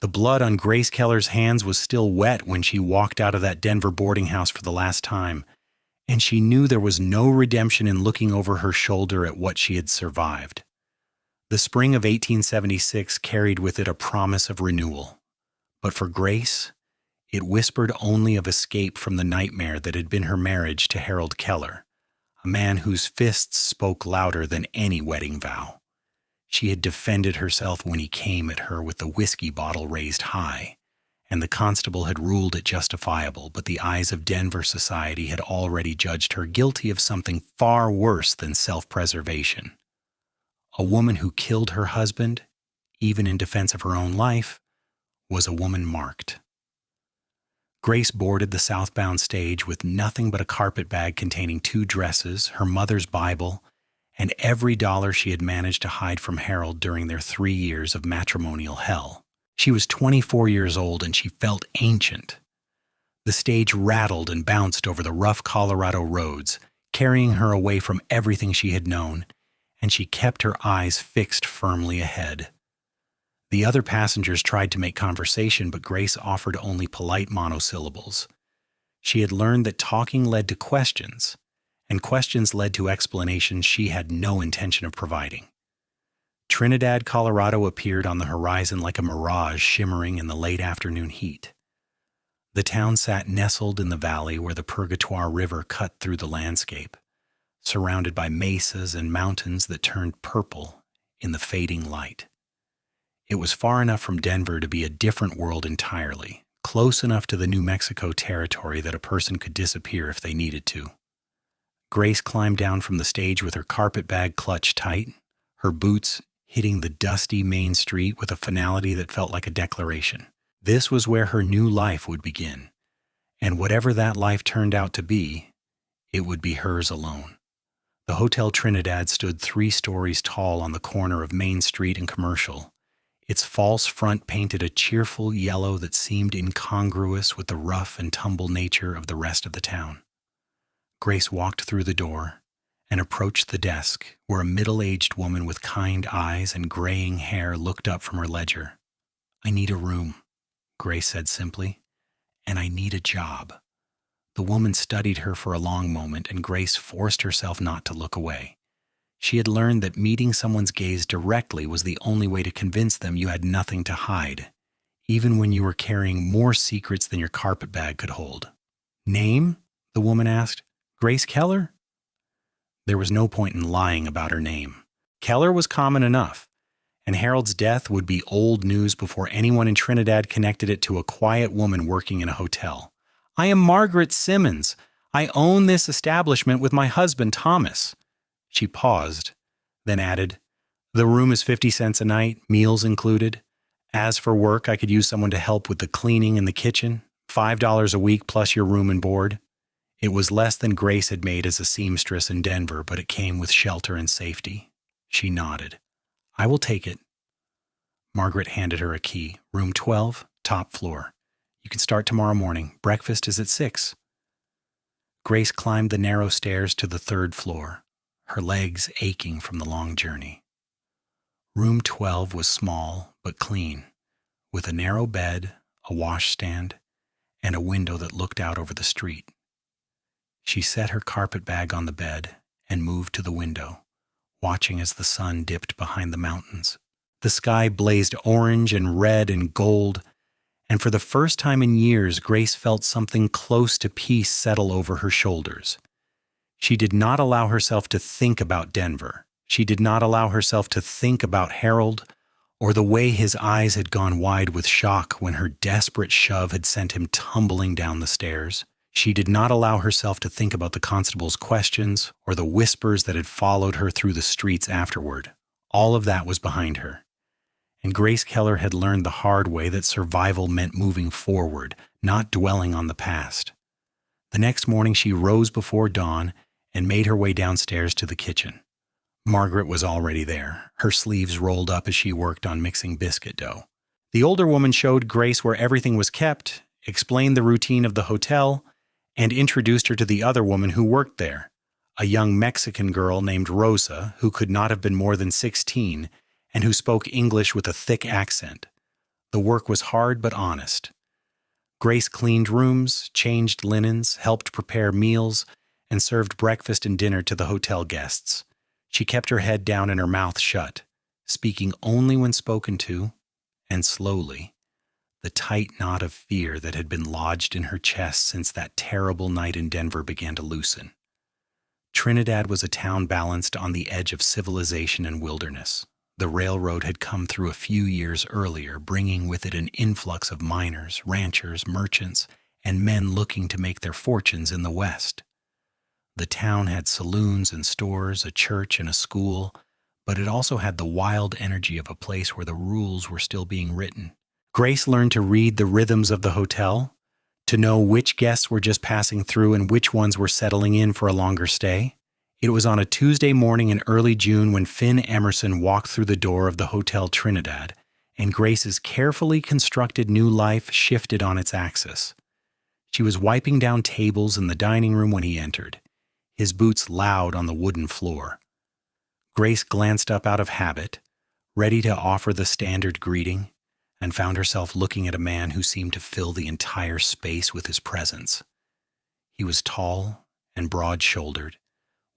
The blood on Grace Keller's hands was still wet when she walked out of that Denver boarding house for the last time, and she knew there was no redemption in looking over her shoulder at what she had survived. The spring of 1876 carried with it a promise of renewal, but for Grace, it whispered only of escape from the nightmare that had been her marriage to Harold Keller, a man whose fists spoke louder than any wedding vow. She had defended herself when he came at her with the whiskey bottle raised high, and the constable had ruled it justifiable, but the eyes of Denver society had already judged her guilty of something far worse than self-preservation. A woman who killed her husband, even in defense of her own life, was a woman marked. Grace boarded the southbound stage with nothing but a carpet bag containing 2 dresses, her mother's Bible, and every dollar she had managed to hide from Harold during their 3 years of matrimonial hell. She was 24 years old and she felt ancient. The stage rattled and bounced over the rough Colorado roads, carrying her away from everything she had known, and she kept her eyes fixed firmly ahead. The other passengers tried to make conversation, but Grace offered only polite monosyllables. She had learned that talking led to questions, and questions led to explanations she had no intention of providing. Trinidad, Colorado appeared on the horizon like a mirage shimmering in the late afternoon heat. The town sat nestled in the valley where the Purgatoire River cut through the landscape, surrounded by mesas and mountains that turned purple in the fading light. It was far enough from Denver to be a different world entirely, close enough to the New Mexico territory that a person could disappear if they needed to. Grace climbed down from the stage with her carpet bag clutched tight, her boots hitting the dusty main street with a finality that felt like a declaration. This was where her new life would begin, and whatever that life turned out to be, it would be hers alone. The Hotel Trinidad stood 3 stories tall on the corner of Main Street and Commercial. Its false front painted a cheerful yellow that seemed incongruous with the rough and tumble nature of the rest of the town. Grace walked through the door and approached the desk where a middle-aged woman with kind eyes and graying hair looked up from her ledger. "I need a room," Grace said simply, "and I need a job." The woman studied her for a long moment, and Grace forced herself not to look away. She had learned that meeting someone's gaze directly was the only way to convince them you had nothing to hide, even when you were carrying more secrets than your carpet bag could hold. "Name?" the woman asked. "Grace Keller?" There was no point in lying about her name. Keller was common enough, and Harold's death would be old news before anyone in Trinidad connected it to a quiet woman working in a hotel. "I am Margaret Simmons. I own this establishment with my husband, Thomas." She paused, then added, "The room is 50 cents a night, meals included. As for work, I could use someone to help with the cleaning in the kitchen, $5 a week plus your room and board." It was less than Grace had made as a seamstress in Denver, but it came with shelter and safety. She nodded. "I will take it." Margaret handed her a key. "Room 12, top floor. You can start tomorrow morning. Breakfast is at 6. Grace climbed the narrow stairs to the 3rd floor, her legs aching from the long journey. Room 12 was small but clean, with a narrow bed, a washstand, and a window that looked out over the street. She set her carpet bag on the bed and moved to the window, watching as the sun dipped behind the mountains. The sky blazed orange and red and gold, and for the first time in years, Grace felt something close to peace settle over her shoulders. She did not allow herself to think about Denver. She did not allow herself to think about Harold or the way his eyes had gone wide with shock when her desperate shove had sent him tumbling down the stairs. She did not allow herself to think about the constable's questions or the whispers that had followed her through the streets afterward. All of that was behind her. And Grace Keller had learned the hard way that survival meant moving forward, not dwelling on the past. The next morning she rose before dawn and made her way downstairs to the kitchen. Margaret was already there, her sleeves rolled up as she worked on mixing biscuit dough. The older woman showed Grace where everything was kept, explained the routine of the hotel, and introduced her to the other woman who worked there, a young Mexican girl named Rosa who could not have been more than 16 and who spoke English with a thick accent. The work was hard but honest. Grace cleaned rooms, changed linens, helped prepare meals, and served breakfast and dinner to the hotel guests. She kept her head down and her mouth shut, speaking only when spoken to, and slowly. The tight knot of fear that had been lodged in her chest since that terrible night in Denver began to loosen. Trinidad was a town balanced on the edge of civilization and wilderness. The railroad had come through a few years earlier, bringing with it an influx of miners, ranchers, merchants, and men looking to make their fortunes in the West. The town had saloons and stores, a church and a school, but it also had the wild energy of a place where the rules were still being written. Grace learned to read the rhythms of the hotel, to know which guests were just passing through and which ones were settling in for a longer stay. It was on a Tuesday morning in early June when Finn Emerson walked through the door of the Hotel Trinidad, and Grace's carefully constructed new life shifted on its axis. She was wiping down tables in the dining room when he entered, his boots loud on the wooden floor. Grace glanced up out of habit, ready to offer the standard greeting, and found herself looking at a man who seemed to fill the entire space with his presence. He was tall and broad-shouldered,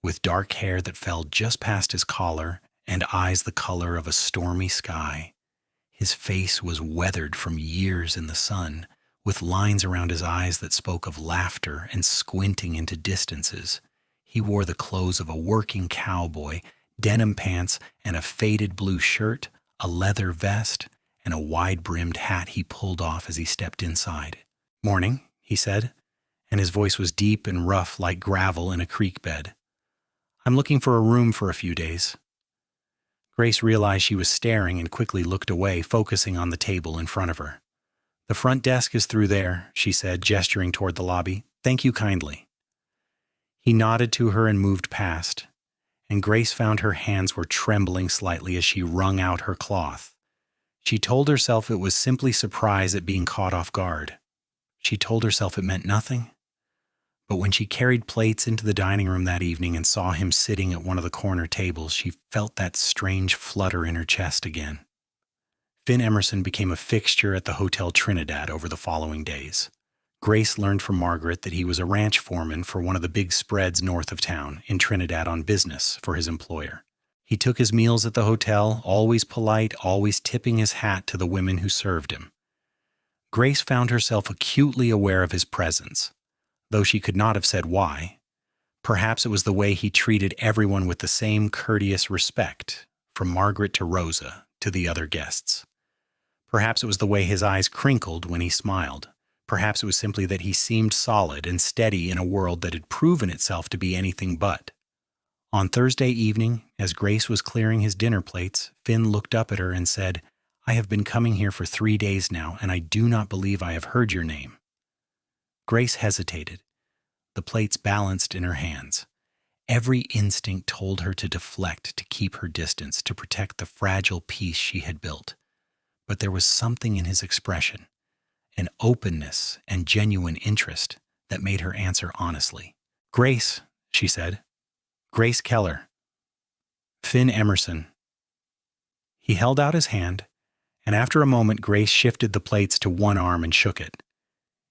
with dark hair that fell just past his collar and eyes the color of a stormy sky. His face was weathered from years in the sun, with lines around his eyes that spoke of laughter and squinting into distances. He wore the clothes of a working cowboy, denim pants and a faded blue shirt, a leather vest, and a wide-brimmed hat he pulled off as he stepped inside. "Morning," he said, and his voice was deep and rough like gravel in a creek bed. "I'm looking for a room for a few days." Grace realized she was staring and quickly looked away, focusing on the table in front of her. "The front desk is through there," she said, gesturing toward the lobby. "Thank you kindly." He nodded to her and moved past, and Grace found her hands were trembling slightly as she wrung out her cloth. She told herself it was simply surprise at being caught off guard. She told herself it meant nothing. But when she carried plates into the dining room that evening and saw him sitting at one of the corner tables, she felt that strange flutter in her chest again. Finn Emerson became a fixture at the Hotel Trinidad over the following days. Grace learned from Margaret that he was a ranch foreman for one of the big spreads north of town, in Trinidad on business for his employer. He took his meals at the hotel, always polite, always tipping his hat to the women who served him. Grace found herself acutely aware of his presence, though she could not have said why. Perhaps it was the way he treated everyone with the same courteous respect, from Margaret to Rosa to the other guests. Perhaps it was the way his eyes crinkled when he smiled. Perhaps it was simply that he seemed solid and steady in a world that had proven itself to be anything but. On Thursday evening, as Grace was clearing his dinner plates, Finn looked up at her and said, "I have been coming here for 3 days now, and I do not believe I have heard your name." Grace hesitated, the plates balanced in her hands. Every instinct told her to deflect, to keep her distance, to protect the fragile peace she had built. But there was something in his expression, an openness and genuine interest, that made her answer honestly. "Grace," she said. "Grace Keller. Finn Emerson." He held out his hand, and after a moment Grace shifted the plates to one arm and shook it.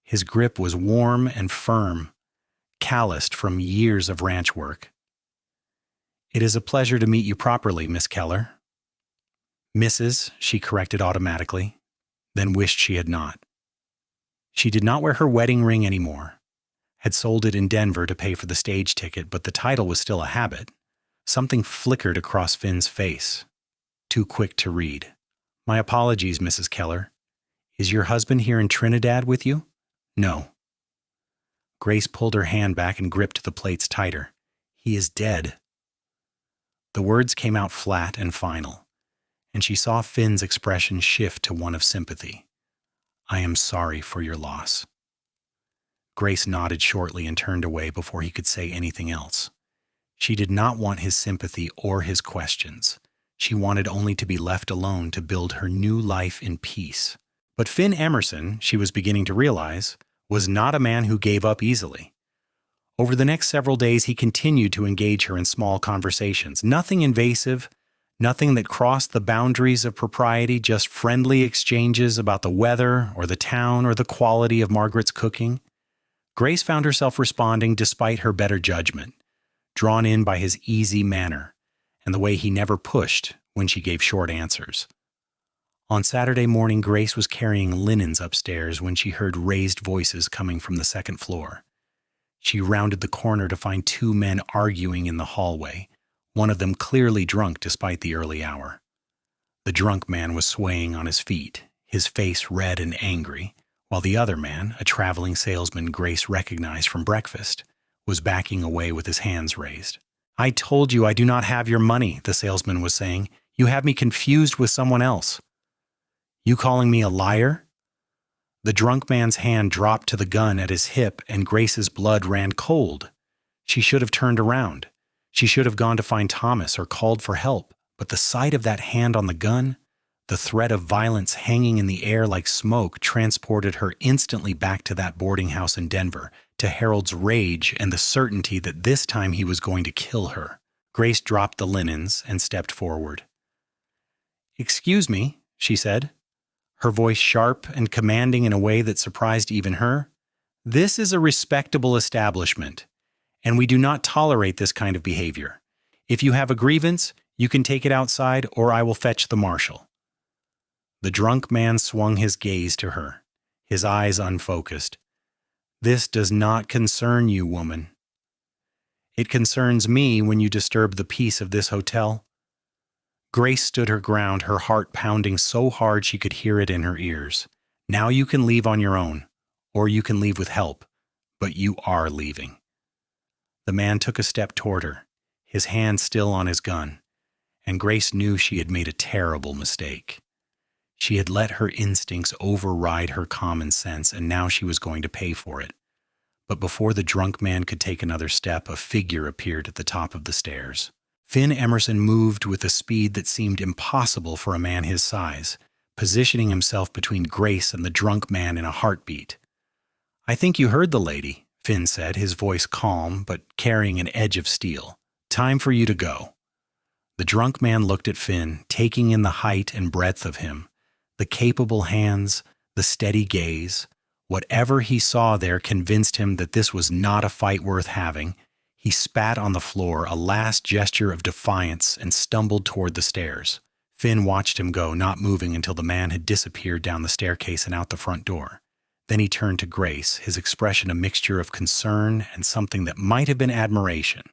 His grip was warm and firm, calloused from years of ranch work. "It is a pleasure to meet you properly, Miss Keller." "Mrs.," she corrected automatically, then wished she had not. She did not wear her wedding ring anymore, had sold it in Denver to pay for the stage ticket, but the title was still a habit. Something flickered across Finn's face, too quick to read. "My apologies, Mrs. Keller. Is your husband here in Trinidad with you?" "No." Grace pulled her hand back and gripped the plates tighter. "He is dead." The words came out flat and final, and she saw Finn's expression shift to one of sympathy. "I am sorry for your loss." Grace nodded shortly and turned away before he could say anything else. She did not want his sympathy or his questions. She wanted only to be left alone to build her new life in peace. But Finn Emerson, she was beginning to realize, was not a man who gave up easily. Over the next several days, he continued to engage her in small conversations, nothing invasive, Nothing that crossed the boundaries of propriety, just friendly exchanges about the weather or the town or the quality of Margaret's cooking. Grace found herself responding despite her better judgment, drawn in by his easy manner and the way he never pushed when she gave short answers. On Saturday morning, Grace was carrying linens upstairs when she heard raised voices coming from the second floor. She rounded the corner to find two men arguing in the hallway, one of them clearly drunk despite the early hour. The drunk man was swaying on his feet, his face red and angry, while the other man, a traveling salesman Grace recognized from breakfast, was backing away with his hands raised. "I told you I do not have your money," the salesman was saying. "You have me confused with someone else." "You calling me a liar?" The drunk man's hand dropped to the gun at his hip, and Grace's blood ran cold. She should have turned around. She should have gone to find Thomas or called for help, but the sight of that hand on the gun, the threat of violence hanging in the air like smoke, transported her instantly back to that boarding house in Denver, to Harold's rage and the certainty that this time he was going to kill her. Grace dropped the linens and stepped forward. "Excuse me," she said, her voice sharp and commanding in a way that surprised even her. "This is a respectable establishment, and we do not tolerate this kind of behavior. If you have a grievance, you can take it outside, or I will fetch the marshal." The drunk man swung his gaze to her, his eyes unfocused. "This does not concern you, woman." "It concerns me when you disturb the peace of this hotel." Grace stood her ground, her heart pounding so hard she could hear it in her ears. "Now you can leave on your own, or you can leave with help, but you are leaving." The man took a step toward her, his hand still on his gun, and Grace knew she had made a terrible mistake. She had let her instincts override her common sense, and now she was going to pay for it. But before the drunk man could take another step, a figure appeared at the top of the stairs. Finn Emerson moved with a speed that seemed impossible for a man his size, positioning himself between Grace and the drunk man in a heartbeat. "I think you heard the lady," Finn said, his voice calm but carrying an edge of steel. "Time for you to go." The drunk man looked at Finn, taking in the height and breadth of him, the capable hands, the steady gaze. Whatever he saw there convinced him that this was not a fight worth having. He spat on the floor, a last gesture of defiance, and stumbled toward the stairs. Finn watched him go, not moving until the man had disappeared down the staircase and out the front door. Then he turned to Grace, his expression a mixture of concern and something that might have been admiration.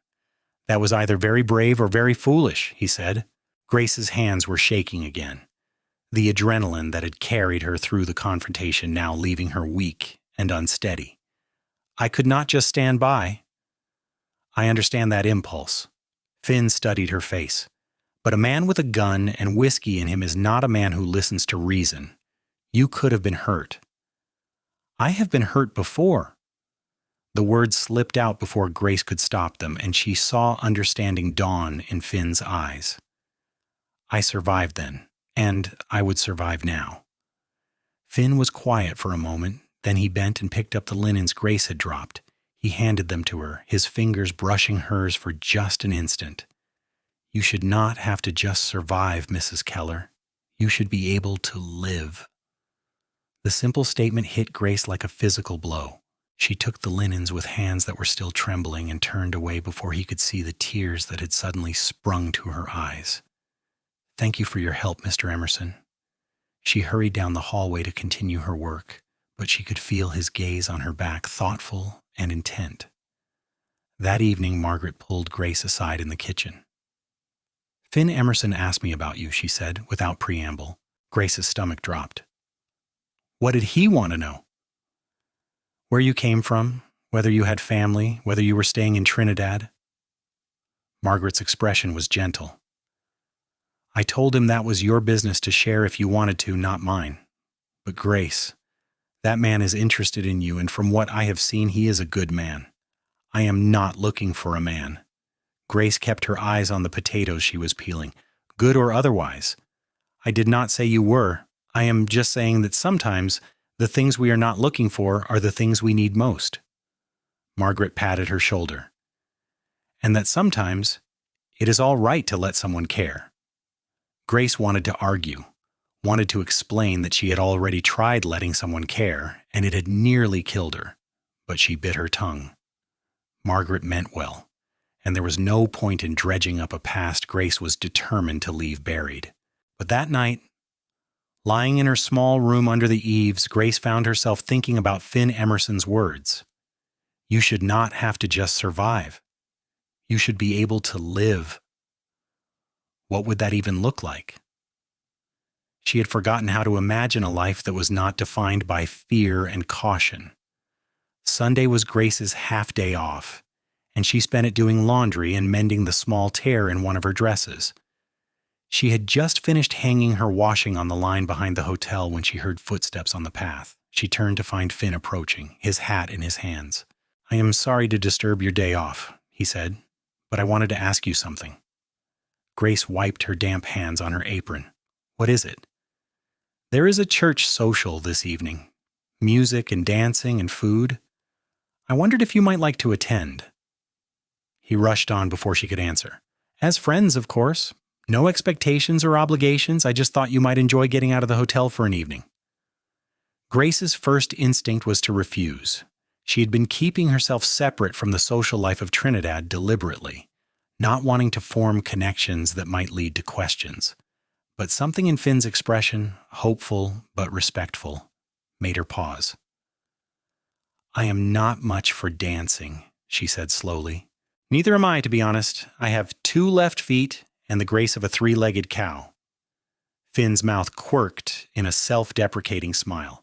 "That was either very brave or very foolish," he said. Grace's hands were shaking again, the adrenaline that had carried her through the confrontation now leaving her weak and unsteady. "I could not just stand by." "I understand that impulse." Finn studied her face. "But a man with a gun and whiskey in him is not a man who listens to reason. You could have been hurt." "I have been hurt before." The words slipped out before Grace could stop them, and she saw understanding dawn in Finn's eyes. "I survived then, and I would survive now." Finn was quiet for a moment, then he bent and picked up the linens Grace had dropped. He handed them to her, his fingers brushing hers for just an instant. "You should not have to just survive, Mrs. Keller. You should be able to live." The simple statement hit Grace like a physical blow. She took the linens with hands that were still trembling and turned away before he could see the tears that had suddenly sprung to her eyes. "Thank you for your help, Mr. Emerson." She hurried down the hallway to continue her work, but she could feel his gaze on her back, thoughtful and intent. That evening, Margaret pulled Grace aside in the kitchen. "Finn Emerson asked me about you," she said, without preamble. Grace's stomach dropped. "What did he want to know?" "Where you came from, whether you had family, whether you were staying in Trinidad." Margaret's expression was gentle. "I told him that was your business to share if you wanted to, not mine. But Grace, that man is interested in you, and from what I have seen, he is a good man. I am not looking for a man." Grace kept her eyes on the potatoes she was peeling. "Good or otherwise. I did not say you were. I am just saying that sometimes the things we are not looking for are the things we need most." Margaret patted her shoulder. "And that sometimes it is all right to let someone care." Grace wanted to argue, wanted to explain that she had already tried letting someone care, and it had nearly killed her, but she bit her tongue. Margaret meant well, and there was no point in dredging up a past Grace was determined to leave buried. But that night, lying in her small room under the eaves, Grace found herself thinking about Finn Emerson's words. You should not have to just survive. You should be able to live. What would that even look like? She had forgotten how to imagine a life that was not defined by fear and caution. Sunday was Grace's half-day off, and she spent it doing laundry and mending the small tear in one of her dresses. She had just finished hanging her washing on the line behind the hotel when she heard footsteps on the path. She turned to find Finn approaching, his hat in his hands. "I am sorry to disturb your day off," he said, "but I wanted to ask you something." Grace wiped her damp hands on her apron. "What is it?" "There is a church social this evening. Music and dancing and food. I wondered if you might like to attend." He rushed on before she could answer. "As friends, of course. No expectations or obligations. I just thought you might enjoy getting out of the hotel for an evening." Grace's first instinct was to refuse. She had been keeping herself separate from the social life of Trinidad deliberately, not wanting to form connections that might lead to questions. But something in Finn's expression, hopeful but respectful, made her pause. "I am not much for dancing," she said slowly. "Neither am I, to be honest. I have 2 left feet and the grace of a 3-legged cow." Finn's mouth quirked in a self-deprecating smile.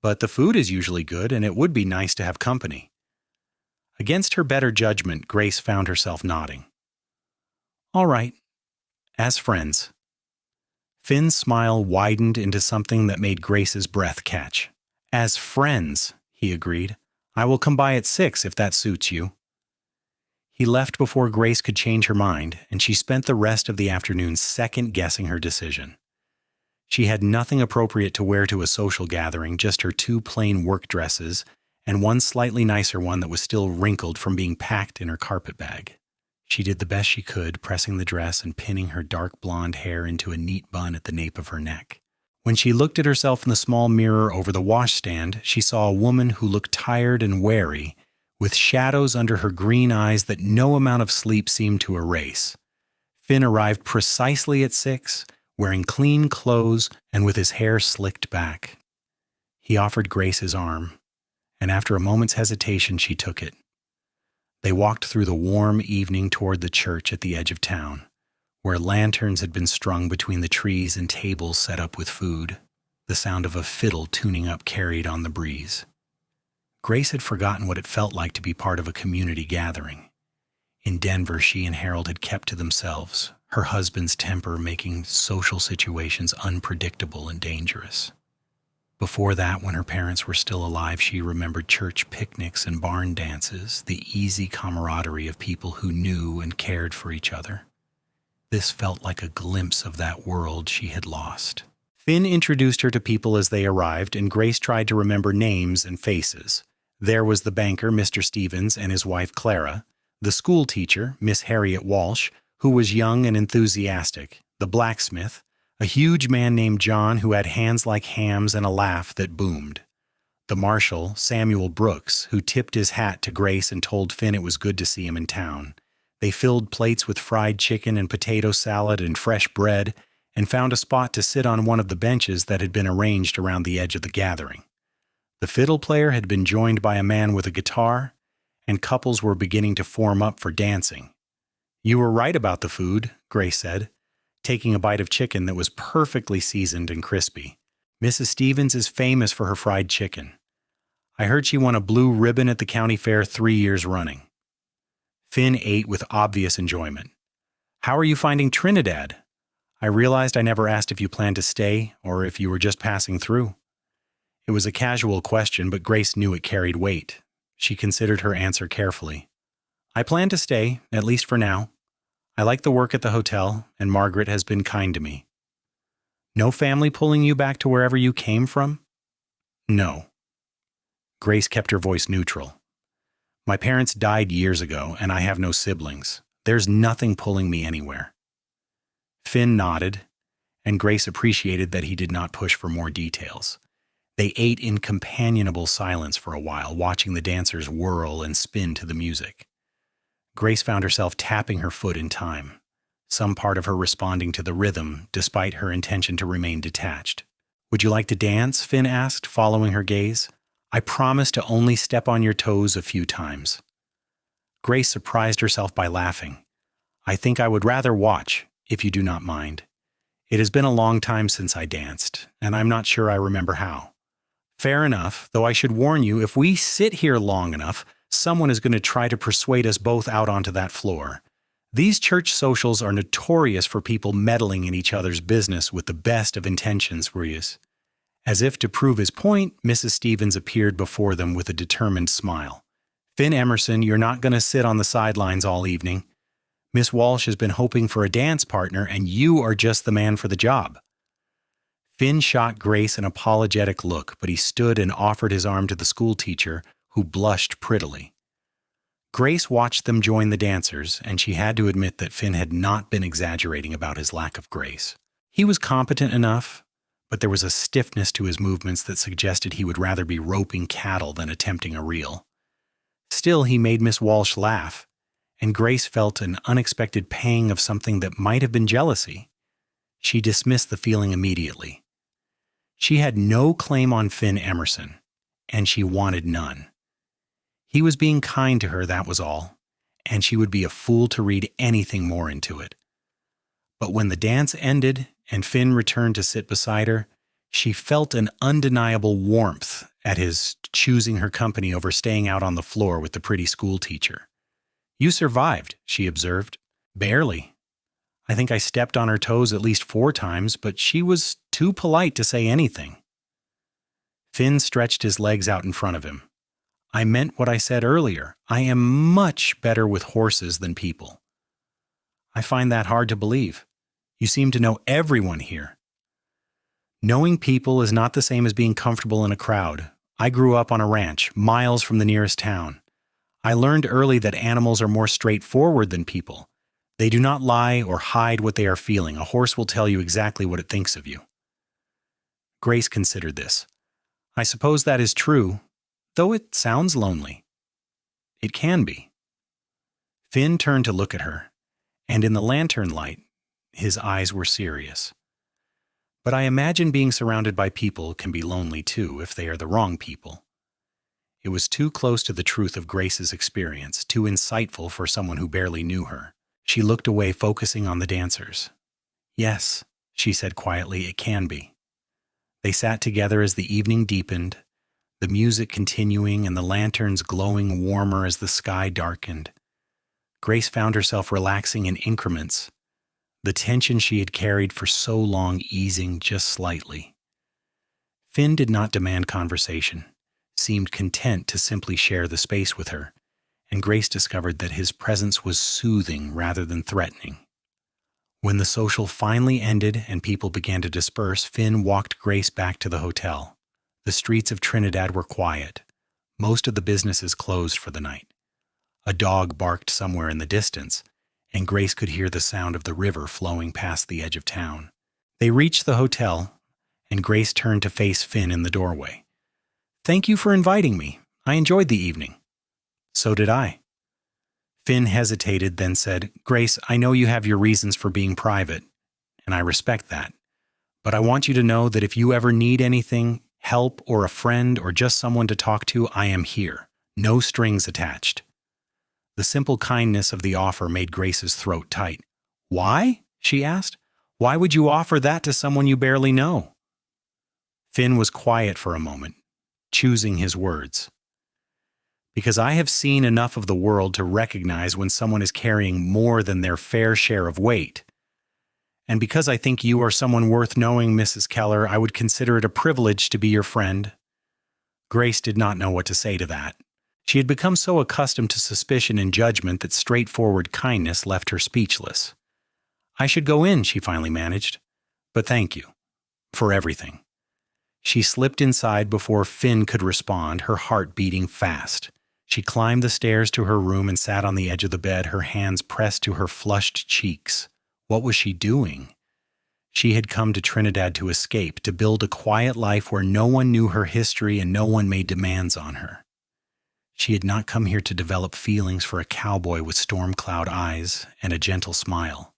"But the food is usually good, and it would be nice to have company." Against her better judgment, Grace found herself nodding. "All right, as friends." Finn's smile widened into something that made Grace's breath catch. "As friends," he agreed. "I will come by at 6 if that suits you." He left before Grace could change her mind, and she spent the rest of the afternoon second-guessing her decision. She had nothing appropriate to wear to a social gathering, just her 2 plain work dresses and one slightly nicer one that was still wrinkled from being packed in her carpet bag. She did the best she could, pressing the dress and pinning her dark blonde hair into a neat bun at the nape of her neck. When she looked at herself in the small mirror over the washstand, she saw a woman who looked tired and wary, with shadows under her green eyes that no amount of sleep seemed to erase. Finn arrived precisely at 6, wearing clean clothes and with his hair slicked back. He offered Grace his arm, and after a moment's hesitation, she took it. They walked through the warm evening toward the church at the edge of town, where lanterns had been strung between the trees and tables set up with food. The sound of a fiddle tuning up carried on the breeze. Grace had forgotten what it felt like to be part of a community gathering. In Denver, she and Harold had kept to themselves, her husband's temper making social situations unpredictable and dangerous. Before that, when her parents were still alive, she remembered church picnics and barn dances, the easy camaraderie of people who knew and cared for each other. This felt like a glimpse of that world she had lost. Finn introduced her to people as they arrived, and Grace tried to remember names and faces. There was the banker, Mr. Stevens, and his wife, Clara, the school teacher, Miss Harriet Walsh, who was young and enthusiastic, the blacksmith, a huge man named John who had hands like hams and a laugh that boomed, the marshal, Samuel Brooks, who tipped his hat to Grace and told Finn it was good to see him in town. They filled plates with fried chicken and potato salad and fresh bread and found a spot to sit on one of the benches that had been arranged around the edge of the gathering. The fiddle player had been joined by a man with a guitar, and couples were beginning to form up for dancing. "You were right about the food," Grace said, taking a bite of chicken that was perfectly seasoned and crispy. "Mrs. Stevens is famous for her fried chicken. I heard she won a blue ribbon at the county fair 3 years running." Finn ate with obvious enjoyment. "How are you finding Trinidad? I realized I never asked if you planned to stay or if you were just passing through." It was a casual question, but Grace knew it carried weight. She considered her answer carefully. "I plan to stay, at least for now. I like the work at the hotel, and Margaret has been kind to me." "No family pulling you back to wherever you came from?" "No." Grace kept her voice neutral. "My parents died years ago, and I have no siblings. There's nothing pulling me anywhere." Finn nodded, and Grace appreciated that he did not push for more details. They ate in companionable silence for a while, watching the dancers whirl and spin to the music. Grace found herself tapping her foot in time, some part of her responding to the rhythm, despite her intention to remain detached. "Would you like to dance?" Finn asked, following her gaze. "I promise to only step on your toes a few times." Grace surprised herself by laughing. "I think I would rather watch, if you do not mind. It has been a long time since I danced, and I'm not sure I remember how." "Fair enough, though I should warn you, if we sit here long enough, someone is going to try to persuade us both out onto that floor. These church socials are notorious for people meddling in each other's business with the best of intentions, Ruiz." As if to prove his point, Mrs. Stevens appeared before them with a determined smile. "Finn Emerson, you're not going to sit on the sidelines all evening. Miss Walsh has been hoping for a dance partner, and you are just the man for the job." Finn shot Grace an apologetic look, but he stood and offered his arm to the schoolteacher, who blushed prettily. Grace watched them join the dancers, and she had to admit that Finn had not been exaggerating about his lack of grace. He was competent enough, but there was a stiffness to his movements that suggested he would rather be roping cattle than attempting a reel. Still, he made Miss Walsh laugh, and Grace felt an unexpected pang of something that might have been jealousy. She dismissed the feeling immediately. She had no claim on Finn Emerson, and she wanted none. He was being kind to her, that was all, and she would be a fool to read anything more into it. But when the dance ended and Finn returned to sit beside her, she felt an undeniable warmth at his choosing her company over staying out on the floor with the pretty schoolteacher. "You survived," she observed. "Barely. I think I stepped on her toes at least 4 times, but she was too polite to say anything." Finn stretched his legs out in front of him. "I meant what I said earlier. I am much better with horses than people." "I find that hard to believe. You seem to know everyone here." "Knowing people is not the same as being comfortable in a crowd. I grew up on a ranch, miles from the nearest town. I learned early that animals are more straightforward than people. They do not lie or hide what they are feeling. A horse will tell you exactly what it thinks of you." Grace considered this. "I suppose that is true, though it sounds lonely." "It can be." Finn turned to look at her, and in the lantern light, his eyes were serious. "But I imagine being surrounded by people can be lonely too, if they are the wrong people." It was too close to the truth of Grace's experience, too insightful for someone who barely knew her. She looked away, focusing on the dancers. "Yes," she said quietly, "it can be." They sat together as the evening deepened, the music continuing and the lanterns glowing warmer as the sky darkened. Grace found herself relaxing in increments, the tension she had carried for so long easing just slightly. Finn did not demand conversation, seemed content to simply share the space with her, and Grace discovered that his presence was soothing rather than threatening. When the social finally ended and people began to disperse, Finn walked Grace back to the hotel. The streets of Trinidad were quiet. Most of the businesses closed for the night. A dog barked somewhere in the distance, and Grace could hear the sound of the river flowing past the edge of town. They reached the hotel, and Grace turned to face Finn in the doorway. "Thank you for inviting me. I enjoyed the evening." "So did I." Finn hesitated, then said, "Grace, I know you have your reasons for being private, and I respect that. But I want you to know that if you ever need anything, help or a friend or just someone to talk to, I am here. No strings attached." The simple kindness of the offer made Grace's throat tight. "Why?" she asked. "Why would you offer that to someone you barely know?" Finn was quiet for a moment, choosing his words. "Because I have seen enough of the world to recognize when someone is carrying more than their fair share of weight. And because I think you are someone worth knowing, Mrs. Keller, I would consider it a privilege to be your friend." Grace did not know what to say to that. She had become so accustomed to suspicion and judgment that straightforward kindness left her speechless. "I should go in," she finally managed. "But thank you. For everything." She slipped inside before Finn could respond, her heart beating fast. She climbed the stairs to her room and sat on the edge of the bed, her hands pressed to her flushed cheeks. What was she doing? She had come to Trinidad to escape, to build a quiet life where no one knew her history and no one made demands on her. She had not come here to develop feelings for a cowboy with storm cloud eyes and a gentle smile.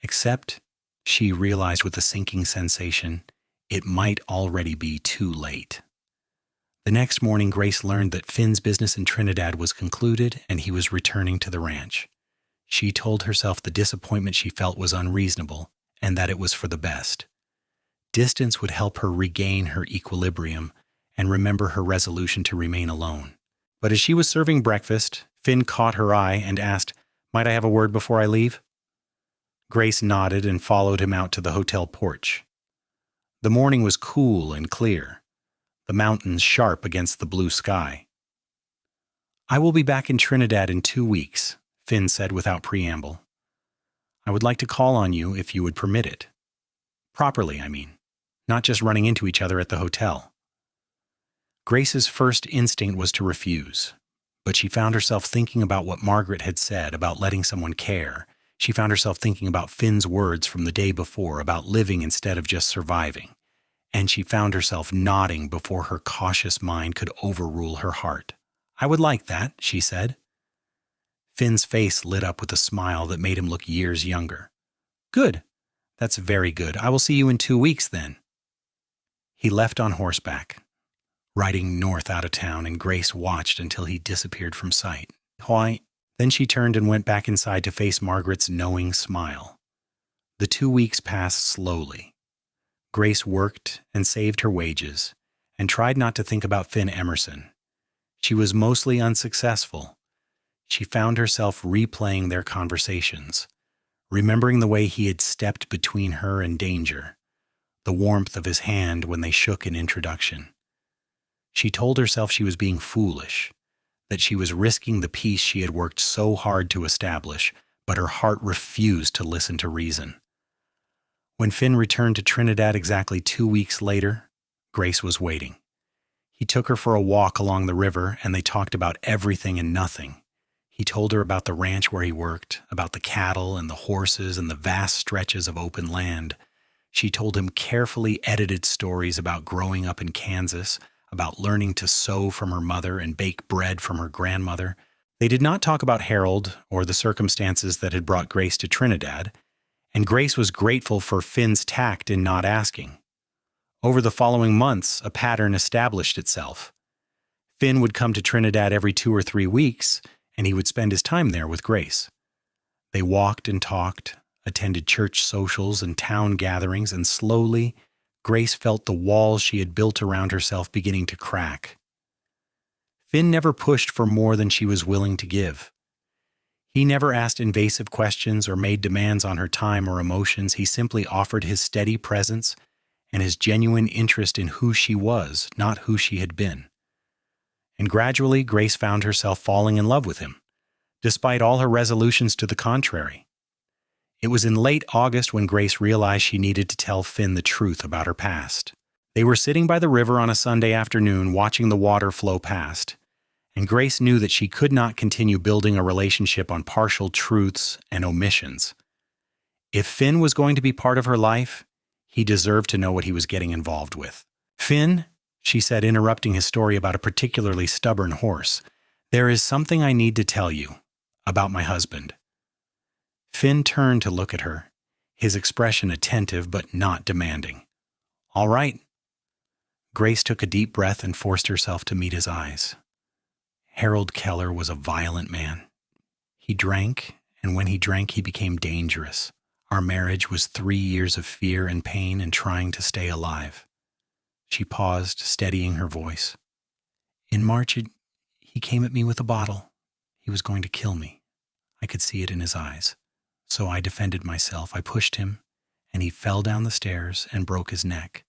Except, she realized with a sinking sensation, it might already be too late. The next morning, Grace learned that Finn's business in Trinidad was concluded and he was returning to the ranch. She told herself the disappointment she felt was unreasonable and that it was for the best. Distance would help her regain her equilibrium and remember her resolution to remain alone. But as she was serving breakfast, Finn caught her eye and asked, "Might I have a word before I leave?" Grace nodded and followed him out to the hotel porch. The morning was cool and clear, the mountains sharp against the blue sky. "I will be back in Trinidad in 2 weeks," Finn said without preamble. "I would like to call on you if you would permit it. Properly, I mean, not just running into each other at the hotel." Grace's first instinct was to refuse, but she found herself thinking about what Margaret had said about letting someone care. She found herself thinking about Finn's words from the day before about living instead of just surviving, and she found herself nodding before her cautious mind could overrule her heart. "I would like that," she said. Finn's face lit up with a smile that made him look years younger. "Good. That's very good. I will see you in 2 weeks then." He left on horseback, riding north out of town, and Grace watched until he disappeared from sight. Why? Then she turned and went back inside to face Margaret's knowing smile. The 2 weeks passed slowly. Grace worked and saved her wages and tried not to think about Finn Emerson. She was mostly unsuccessful. She found herself replaying their conversations, remembering the way he had stepped between her and danger, the warmth of his hand when they shook in introduction. She told herself she was being foolish, that she was risking the peace she had worked so hard to establish, but her heart refused to listen to reason. When Finn returned to Trinidad exactly 2 weeks later, Grace was waiting. He took her for a walk along the river, and they talked about everything and nothing. He told her about the ranch where he worked, about the cattle and the horses and the vast stretches of open land. She told him carefully edited stories about growing up in Kansas, about learning to sew from her mother and bake bread from her grandmother. They did not talk about Harold or the circumstances that had brought Grace to Trinidad, and Grace was grateful for Finn's tact in not asking. Over the following months, a pattern established itself. Finn would come to Trinidad every 2 or 3 weeks, and he would spend his time there with Grace. They walked and talked, attended church socials and town gatherings, and slowly, Grace felt the walls she had built around herself beginning to crack. Finn never pushed for more than she was willing to give. He never asked invasive questions or made demands on her time or emotions. He simply offered his steady presence and his genuine interest in who she was, not who she had been. And gradually, Grace found herself falling in love with him, despite all her resolutions to the contrary. It was in late August when Grace realized she needed to tell Finn the truth about her past. They were sitting by the river on a Sunday afternoon watching the water flow past, and Grace knew that she could not continue building a relationship on partial truths and omissions. If Finn was going to be part of her life, he deserved to know what he was getting involved with. "Finn," she said, interrupting his story about a particularly stubborn horse, "there is something I need to tell you about my husband." Finn turned to look at her, his expression attentive but not demanding. "All right." Grace took a deep breath and forced herself to meet his eyes. Harold Keller was a violent man. He drank, and when he drank, he became dangerous. Our marriage was 3 years of fear and pain and trying to stay alive. She paused, steadying her voice. "In March, he came at me with a bottle. He was going to kill me. I could see it in his eyes. So I defended myself. I pushed him, and he fell down the stairs and broke his neck.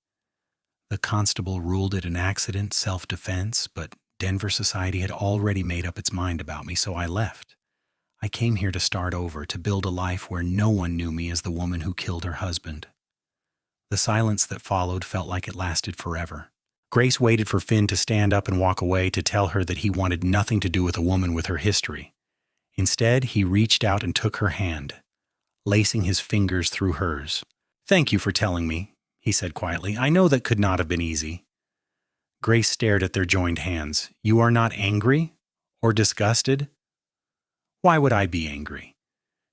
The constable ruled it an accident, self-defense, but Denver society had already made up its mind about me, so I left. I came here to start over, to build a life where no one knew me as the woman who killed her husband." The silence that followed felt like it lasted forever. Grace waited for Finn to stand up and walk away, to tell her that he wanted nothing to do with a woman with her history. Instead, he reached out and took her hand, lacing his fingers through hers. "Thank you for telling me," he said quietly. "I know that could not have been easy." Grace stared at their joined hands. "You are not angry? Or disgusted?" "Why would I be angry?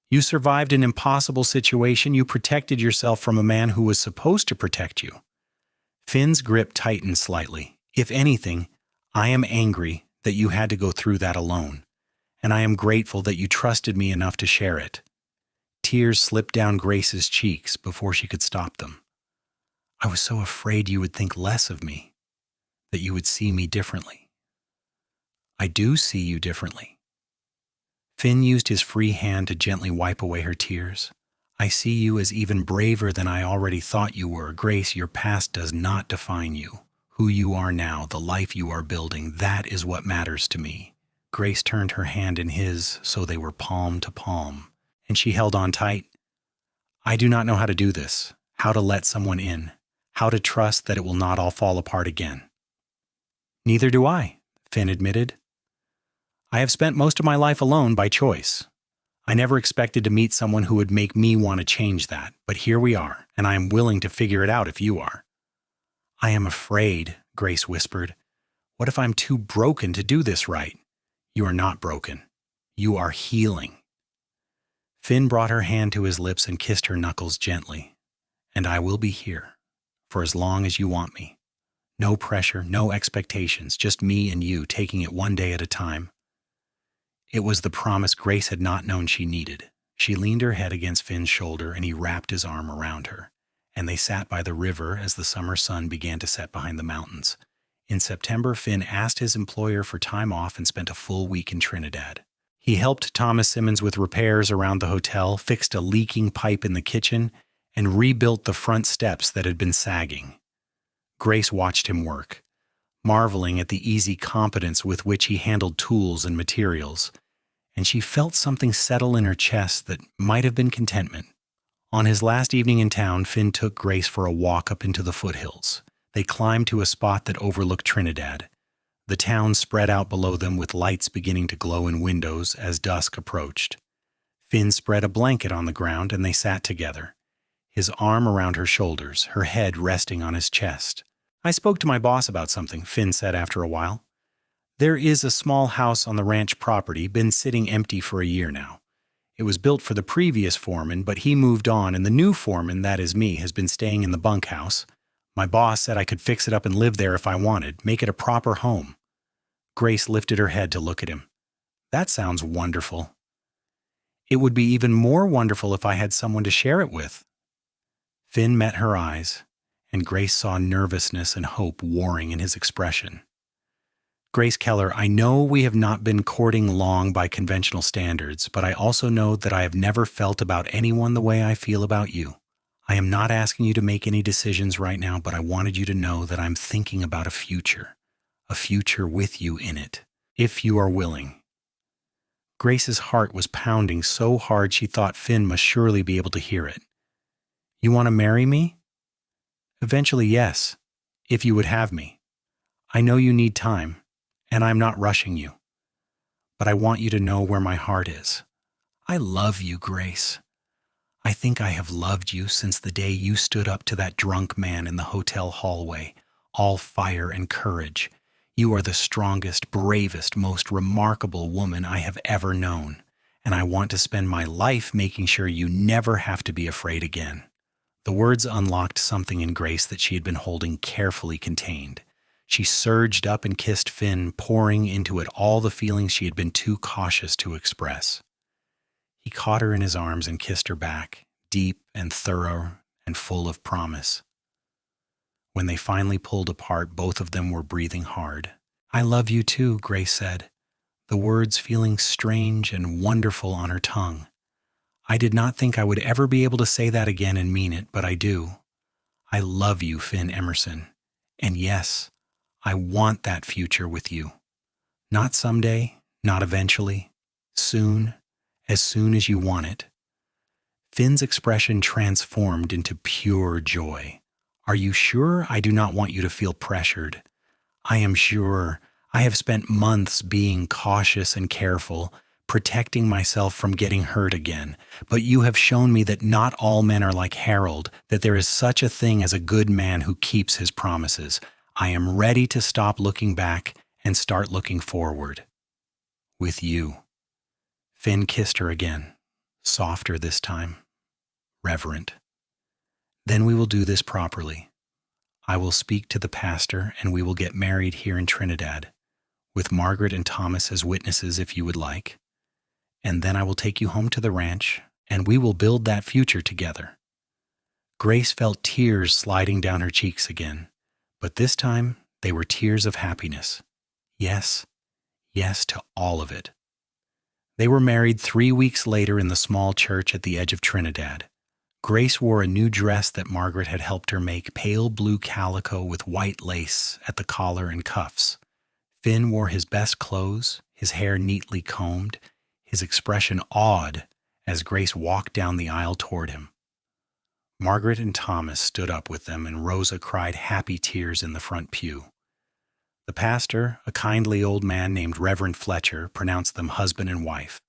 You survived an impossible situation. You protected yourself from a man who was supposed to protect you." Finn's grip tightened slightly. "If anything, I am angry that you had to go through that alone, and I am grateful that you trusted me enough to share it." Tears slipped down Grace's cheeks before she could stop them. "I was so afraid you would think less of me, that you would see me differently." "I do see you differently." Finn used his free hand to gently wipe away her tears. "I see you as even braver than I already thought you were. Grace, your past does not define you. Who you are now, the life you are building, that is what matters to me." Grace turned her hand in his so they were palm to palm, and she held on tight. "I do not know how to do this, how to let someone in, how to trust that it will not all fall apart again." "Neither do I," Finn admitted. "I have spent most of my life alone by choice. I never expected to meet someone who would make me want to change that, but here we are, and I am willing to figure it out if you are." "I am afraid," Grace whispered. "What if I'm too broken to do this right?" "You are not broken. You are healing." Finn brought her hand to his lips and kissed her knuckles gently. "And I will be here, for as long as you want me. No pressure, no expectations, just me and you taking it one day at a time." It was the promise Grace had not known she needed. She leaned her head against Finn's shoulder and he wrapped his arm around her, and they sat by the river as the summer sun began to set behind the mountains. In September, Finn asked his employer for time off and spent a full week in Trinidad. He helped Thomas Simmons with repairs around the hotel, fixed a leaking pipe in the kitchen, and rebuilt the front steps that had been sagging. Grace watched him work, marveling at the easy competence with which he handled tools and materials, and she felt something settle in her chest that might have been contentment. On his last evening in town, Finn took Grace for a walk up into the foothills. They climbed to a spot that overlooked Trinidad. The town spread out below them with lights beginning to glow in windows as dusk approached. Finn spread a blanket on the ground and they sat together, his arm around her shoulders, her head resting on his chest. "I spoke to my boss about something," Finn said after a while. "There is a small house on the ranch property, been sitting empty for a year now. It was built for the previous foreman, but he moved on, and the new foreman, that is me, has been staying in the bunkhouse. My boss said I could fix it up and live there if I wanted, make it a proper home." Grace lifted her head to look at him. "That sounds wonderful." "It would be even more wonderful if I had someone to share it with." Finn met her eyes, and Grace saw nervousness and hope warring in his expression. "Grace Keller, I know we have not been courting long by conventional standards, but I also know that I have never felt about anyone the way I feel about you. I am not asking you to make any decisions right now, but I wanted you to know that I'm thinking about a future with you in it, if you are willing." Grace's heart was pounding so hard she thought Finn must surely be able to hear it. "You want to marry me?" "Eventually, yes, if you would have me. I know you need time, and I'm not rushing you. But I want you to know where my heart is. I love you, Grace. I think I have loved you since the day you stood up to that drunk man in the hotel hallway, all fire and courage. You are the strongest, bravest, most remarkable woman I have ever known, and I want to spend my life making sure you never have to be afraid again." The words unlocked something in Grace that she had been holding carefully contained. She surged up and kissed Finn, pouring into it all the feelings she had been too cautious to express. He caught her in his arms and kissed her back, deep and thorough and full of promise. When they finally pulled apart, both of them were breathing hard. "I love you too," Grace said, the words feeling strange and wonderful on her tongue. "I did not think I would ever be able to say that again and mean it, but I do. I love you, Finn Emerson. And yes, I want that future with you. Not someday, not eventually. Soon, as soon as you want it." Finn's expression transformed into pure joy. "Are you sure? I do not want you to feel pressured. I am sure. I have spent months being cautious and careful, protecting myself from getting hurt again. But you have shown me that not all men are like Harold, that there is such a thing as a good man who keeps his promises. I am ready to stop looking back and start looking forward. With you." Finn kissed her again, softer this time, reverent. "Then we will do this properly. I will speak to the pastor and we will get married here in Trinidad, with Margaret and Thomas as witnesses if you would like. And then I will take you home to the ranch and we will build that future together." Grace felt tears sliding down her cheeks again, but this time they were tears of happiness. Yes, yes to all of it. They were married 3 weeks later in the small church at the edge of Trinidad. Grace wore a new dress that Margaret had helped her make, pale blue calico with white lace at the collar and cuffs. Finn wore his best clothes, his hair neatly combed, his expression awed as Grace walked down the aisle toward him. Margaret and Thomas stood up with them, and Rosa cried happy tears in the front pew. The pastor, a kindly old man named Reverend Fletcher, pronounced them husband and wife,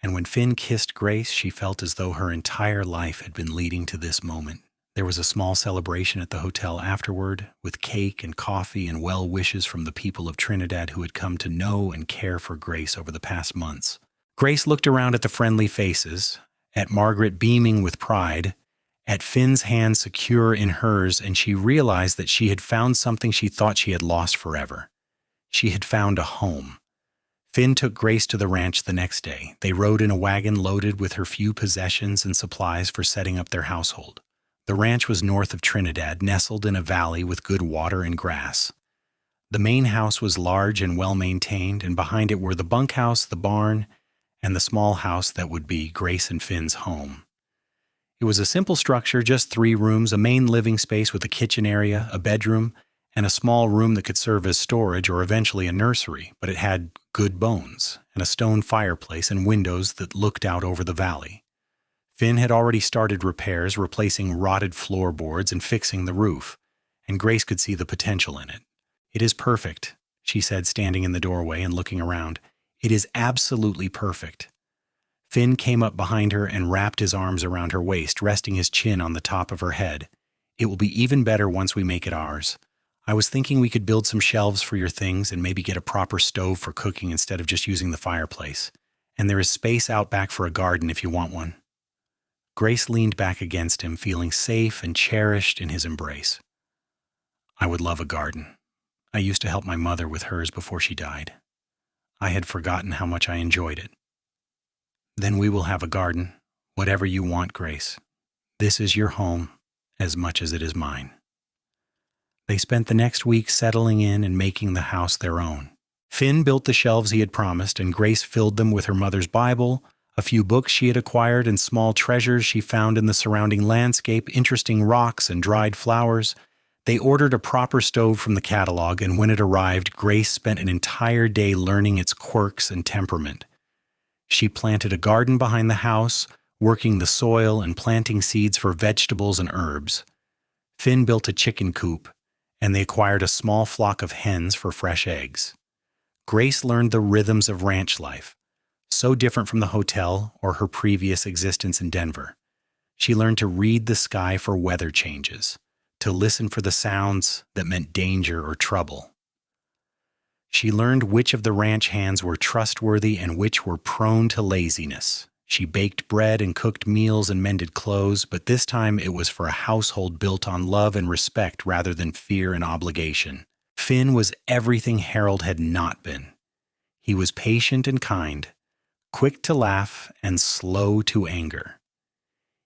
and when Finn kissed Grace, she felt as though her entire life had been leading to this moment. There was a small celebration at the hotel afterward, with cake and coffee and well wishes from the people of Trinidad who had come to know and care for Grace over the past months. Grace looked around at the friendly faces, at Margaret beaming with pride, at Finn's hand secure in hers, and she realized that she had found something she thought she had lost forever. She had found a home. Finn took Grace to the ranch the next day. They rode in a wagon loaded with her few possessions and supplies for setting up their household. The ranch was north of Trinidad, nestled in a valley with good water and grass. The main house was large and well-maintained, and behind it were the bunkhouse, the barn, and the small house that would be Grace and Finn's home. It was a simple structure, just 3 rooms, a main living space with a kitchen area, a bedroom, and a small room that could serve as storage or eventually a nursery, but it had good bones, and a stone fireplace and windows that looked out over the valley. Finn had already started repairs, replacing rotted floorboards and fixing the roof, and Grace could see the potential in it. "It is perfect," she said, standing in the doorway and looking around. "It is absolutely perfect." Finn came up behind her and wrapped his arms around her waist, resting his chin on the top of her head. "It will be even better once we make it ours. I was thinking we could build some shelves for your things and maybe get a proper stove for cooking instead of just using the fireplace. And there is space out back for a garden if you want one." Grace leaned back against him, feeling safe and cherished in his embrace. "I would love a garden. I used to help my mother with hers before she died. I had forgotten how much I enjoyed it." "Then we will have a garden, whatever you want, Grace. This is your home as much as it is mine." They spent the next week settling in and making the house their own. Finn built the shelves he had promised, and Grace filled them with her mother's Bible, a few books she had acquired, and small treasures she found in the surrounding landscape, interesting rocks and dried flowers. They ordered a proper stove from the catalog, and when it arrived, Grace spent an entire day learning its quirks and temperament. She planted a garden behind the house, working the soil and planting seeds for vegetables and herbs. Finn built a chicken coop, and they acquired a small flock of hens for fresh eggs. Grace learned the rhythms of ranch life, so different from the hotel or her previous existence in Denver. She learned to read the sky for weather changes, to listen for the sounds that meant danger or trouble. She learned which of the ranch hands were trustworthy and which were prone to laziness. She baked bread and cooked meals and mended clothes, but this time it was for a household built on love and respect rather than fear and obligation. Finn was everything Harold had not been. He was patient and kind, quick to laugh and slow to anger.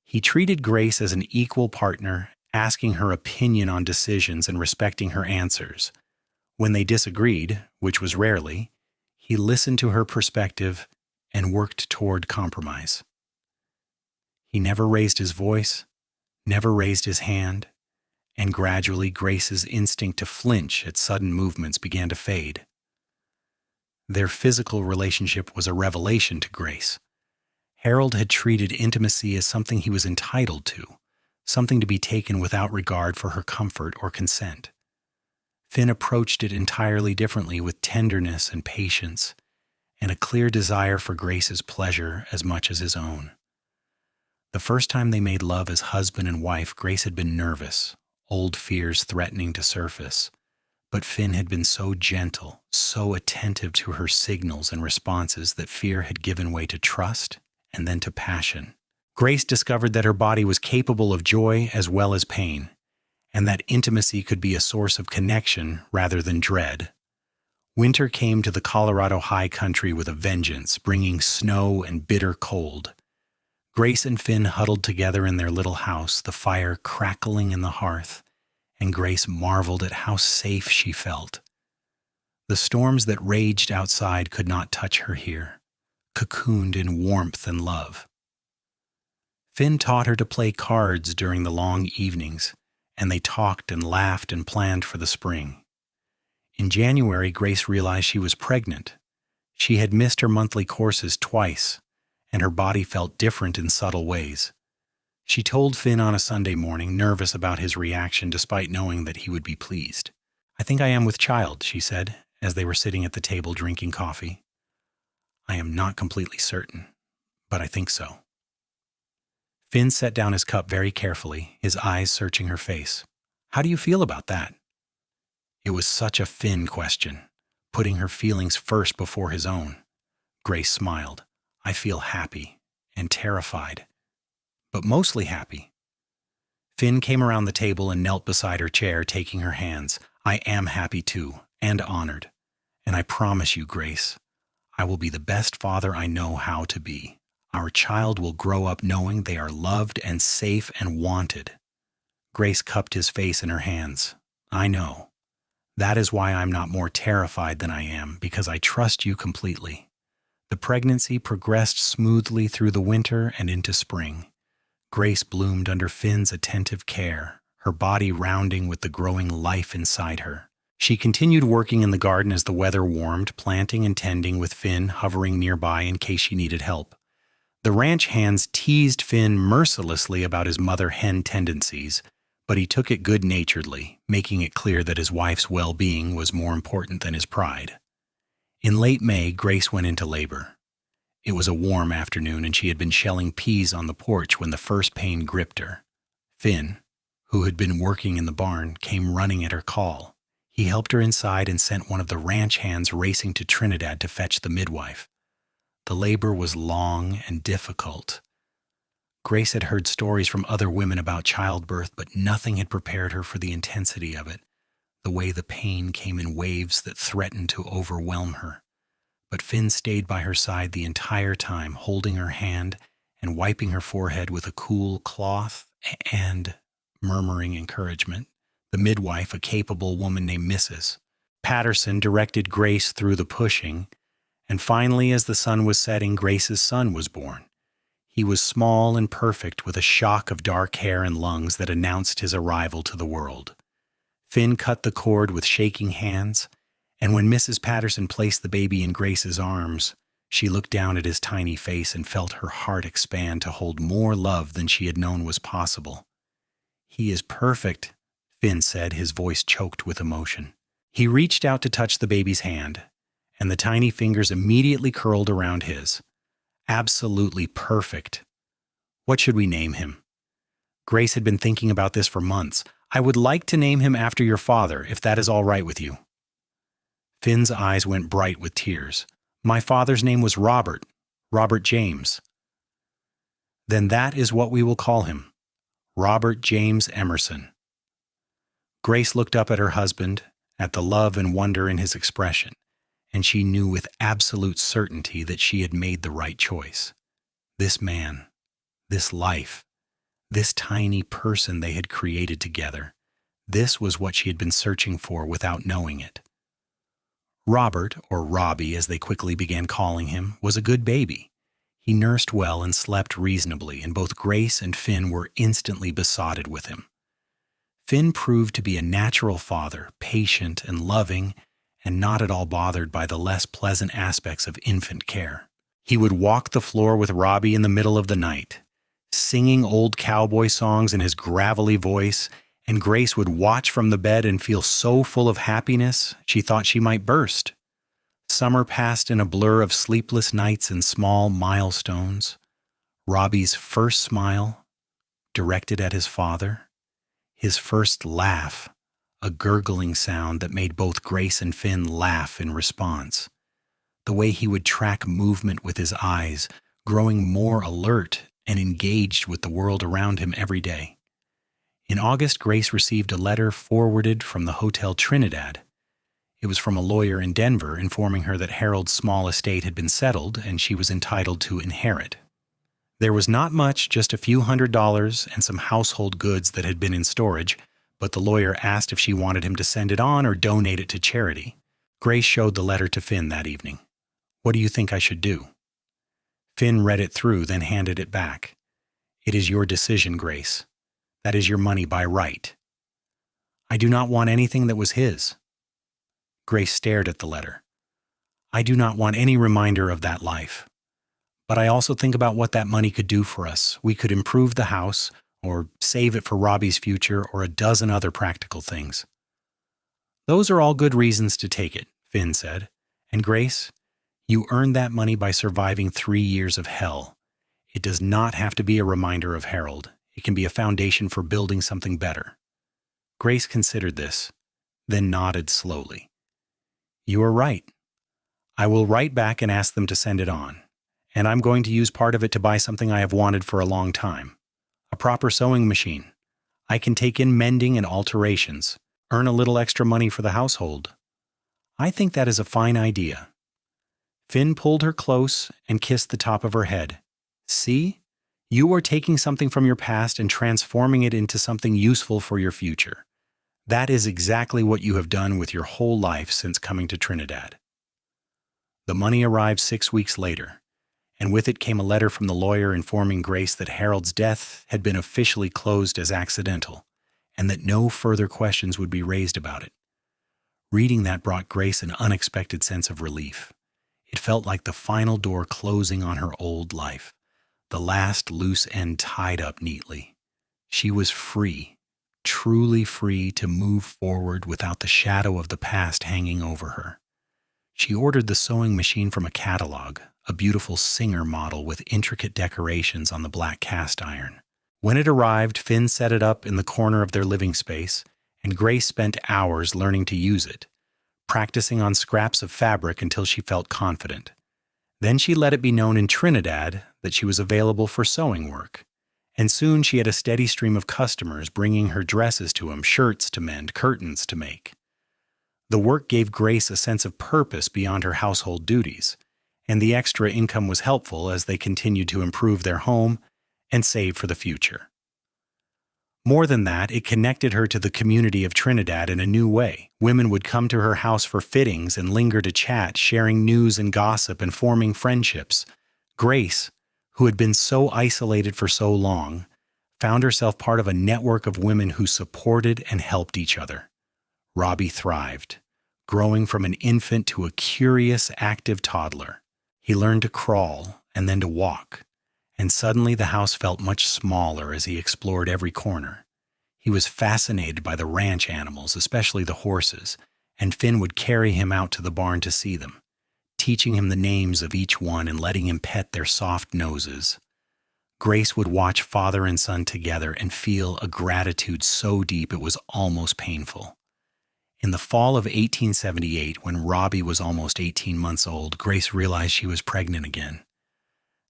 He treated Grace as an equal partner, asking her opinion on decisions and respecting her answers. When they disagreed, which was rarely, he listened to her perspective and worked toward compromise. He never raised his voice, never raised his hand, and gradually Grace's instinct to flinch at sudden movements began to fade. Their physical relationship was a revelation to Grace. Harold had treated intimacy as something he was entitled to, something to be taken without regard for her comfort or consent. Finn approached it entirely differently, with tenderness and patience, and a clear desire for Grace's pleasure as much as his own. The first time they made love as husband and wife, Grace had been nervous, old fears threatening to surface. But Finn had been so gentle, so attentive to her signals and responses that fear had given way to trust and then to passion. Grace discovered that her body was capable of joy as well as pain, and that intimacy could be a source of connection rather than dread. Winter came to the Colorado high country with a vengeance, bringing snow and bitter cold. Grace and Finn huddled together in their little house, the fire crackling in the hearth, and Grace marveled at how safe she felt. The storms that raged outside could not touch her here, cocooned in warmth and love. Finn taught her to play cards during the long evenings, and they talked and laughed and planned for the spring. In January, Grace realized she was pregnant. She had missed her monthly courses twice, and her body felt different in subtle ways. She told Finn on a Sunday morning, nervous about his reaction despite knowing that he would be pleased. "I think I am with child," she said, as they were sitting at the table drinking coffee. "I am not completely certain, but I think so." Finn set down his cup very carefully, his eyes searching her face. "How do you feel about that?" It was such a Finn question, putting her feelings first before his own. Grace smiled. "I feel happy and terrified, but mostly happy." Finn came around the table and knelt beside her chair, taking her hands. "I am happy too, and honored. And I promise you, Grace, I will be the best father I know how to be. Our child will grow up knowing they are loved and safe and wanted." Grace cupped his face in her hands. "I know. That is why I'm not more terrified than I am, because I trust you completely." The pregnancy progressed smoothly through the winter and into spring. Grace bloomed under Finn's attentive care, her body rounding with the growing life inside her. She continued working in the garden as the weather warmed, planting and tending with Finn hovering nearby in case she needed help. The ranch hands teased Finn mercilessly about his mother hen tendencies, but he took it good-naturedly, making it clear that his wife's well-being was more important than his pride. In late May, Grace went into labor. It was a warm afternoon, and she had been shelling peas on the porch when the first pain gripped her. Finn, who had been working in the barn, came running at her call. He helped her inside and sent one of the ranch hands racing to Trinidad to fetch the midwife. The labor was long and difficult. Grace had heard stories from other women about childbirth, but nothing had prepared her for the intensity of it, the way the pain came in waves that threatened to overwhelm her. But Finn stayed by her side the entire time, holding her hand and wiping her forehead with a cool cloth and murmuring encouragement. The midwife, a capable woman named Mrs. Patterson, directed Grace through the pushing, and finally, as the sun was setting, Grace's son was born. He was small and perfect, with a shock of dark hair and lungs that announced his arrival to the world. Finn cut the cord with shaking hands, and when Mrs. Patterson placed the baby in Grace's arms, she looked down at his tiny face and felt her heart expand to hold more love than she had known was possible. "He is perfect," Finn said, his voice choked with emotion. He reached out to touch the baby's hand, and the tiny fingers immediately curled around his. "Absolutely perfect. What should we name him?" Grace had been thinking about this for months. "I would like to name him after your father, if that is all right with you." Finn's eyes went bright with tears. "My father's name was Robert James." "Then that is what we will call him, Robert James Emerson." Grace looked up at her husband, at the love and wonder in his expression, and she knew with absolute certainty that she had made the right choice. This man, this life, this tiny person they had created together, this was what she had been searching for without knowing it. Robert, or Robbie as they quickly began calling him, was a good baby. He nursed well and slept reasonably, and both Grace and Finn were instantly besotted with him. Finn proved to be a natural father, patient and loving, and not at all bothered by the less pleasant aspects of infant care. He would walk the floor with Robbie in the middle of the night, singing old cowboy songs in his gravelly voice, and Grace would watch from the bed and feel so full of happiness she thought she might burst. Summer passed in a blur of sleepless nights and small milestones. Robbie's first smile, directed at his father, his first laugh, a gurgling sound that made both Grace and Finn laugh in response. The way he would track movement with his eyes, growing more alert and engaged with the world around him every day. In August, Grace received a letter forwarded from the Hotel Trinidad. It was from a lawyer in Denver informing her that Harold's small estate had been settled and she was entitled to inherit. There was not much, just a few $100s and some household goods that had been in storage, but the lawyer asked if she wanted him to send it on or donate it to charity. Grace showed the letter to Finn that evening. "What do you think I should do?" Finn read it through, then handed it back. "It is your decision, Grace. That is your money by right." "I do not want anything that was his." Grace stared at the letter. "I do not want any reminder of that life. But I also think about what that money could do for us. We could improve the house, or save it for Robbie's future, or a dozen other practical things." "Those are all good reasons to take it," Finn said. "And Grace, you earned that money by surviving 3 years of hell. It does not have to be a reminder of Harold. It can be a foundation for building something better." Grace considered this, then nodded slowly. "You are right. I will write back and ask them to send it on. And I'm going to use part of it to buy something I have wanted for a long time. A proper sewing machine. I can take in mending and alterations, earn a little extra money for the household. I think that is a fine idea." Finn pulled her close and kissed the top of her head. "See? You are taking something from your past and transforming it into something useful for your future. That is exactly what you have done with your whole life since coming to Trinidad." The money arrived 6 weeks later, and with it came a letter from the lawyer informing Grace that Harold's death had been officially closed as accidental, and that no further questions would be raised about it. Reading that brought Grace an unexpected sense of relief. It felt like the final door closing on her old life, the last loose end tied up neatly. She was free, truly free to move forward without the shadow of the past hanging over her. She ordered the sewing machine from a catalog, a beautiful Singer model with intricate decorations on the black cast iron. When it arrived, Finn set it up in the corner of their living space, and Grace spent hours learning to use it, practicing on scraps of fabric until she felt confident. Then she let it be known in Trinidad that she was available for sewing work, and soon she had a steady stream of customers bringing her dresses to him, shirts to mend, curtains to make. The work gave Grace a sense of purpose beyond her household duties, and the extra income was helpful as they continued to improve their home and save for the future. More than that, it connected her to the community of Trinidad in a new way. Women would come to her house for fittings and linger to chat, sharing news and gossip and forming friendships. Grace, who had been so isolated for so long, found herself part of a network of women who supported and helped each other. Robbie thrived, growing from an infant to a curious, active toddler. He learned to crawl and then to walk, and suddenly the house felt much smaller as he explored every corner. He was fascinated by the ranch animals, especially the horses, and Finn would carry him out to the barn to see them, teaching him the names of each one and letting him pet their soft noses. Grace would watch father and son together and feel a gratitude so deep it was almost painful. In the fall of 1878, when Robbie was almost 18 months old, Grace realized she was pregnant again.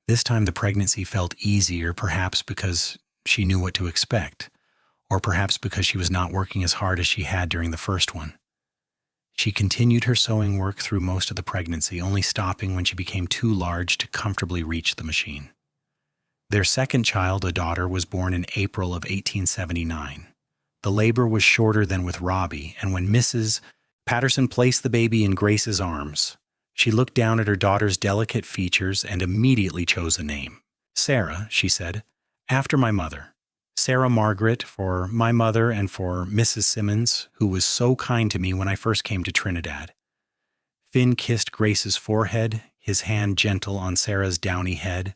This time the pregnancy felt easier, perhaps because she knew what to expect, or perhaps because she was not working as hard as she had during the first one. She continued her sewing work through most of the pregnancy, only stopping when she became too large to comfortably reach the machine. Their second child, a daughter, was born in April of 1879. The labor was shorter than with Robbie, and when Mrs. Patterson placed the baby in Grace's arms, she looked down at her daughter's delicate features and immediately chose a name. "Sarah," she said, "after my mother. Sarah Margaret for my mother and for Mrs. Simmons, who was so kind to me when I first came to Trinidad." Finn kissed Grace's forehead, his hand gentle on Sarah's downy head.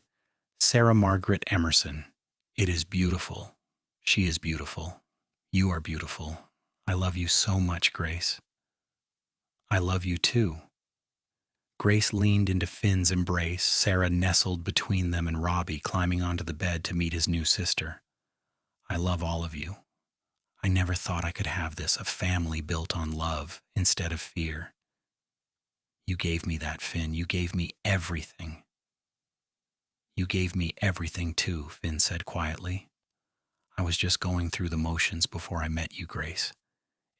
"Sarah Margaret Emerson. It is beautiful. She is beautiful. You are beautiful. I love you so much, Grace." "I love you too." Grace leaned into Finn's embrace. Sarah nestled between them and Robbie, climbing onto the bed to meet his new sister. I love all of you. I never thought I could have this, a family built on love instead of fear. You gave me that, Finn. You gave me everything. You gave me everything too, Finn said quietly. I was just going through the motions before I met you, Grace.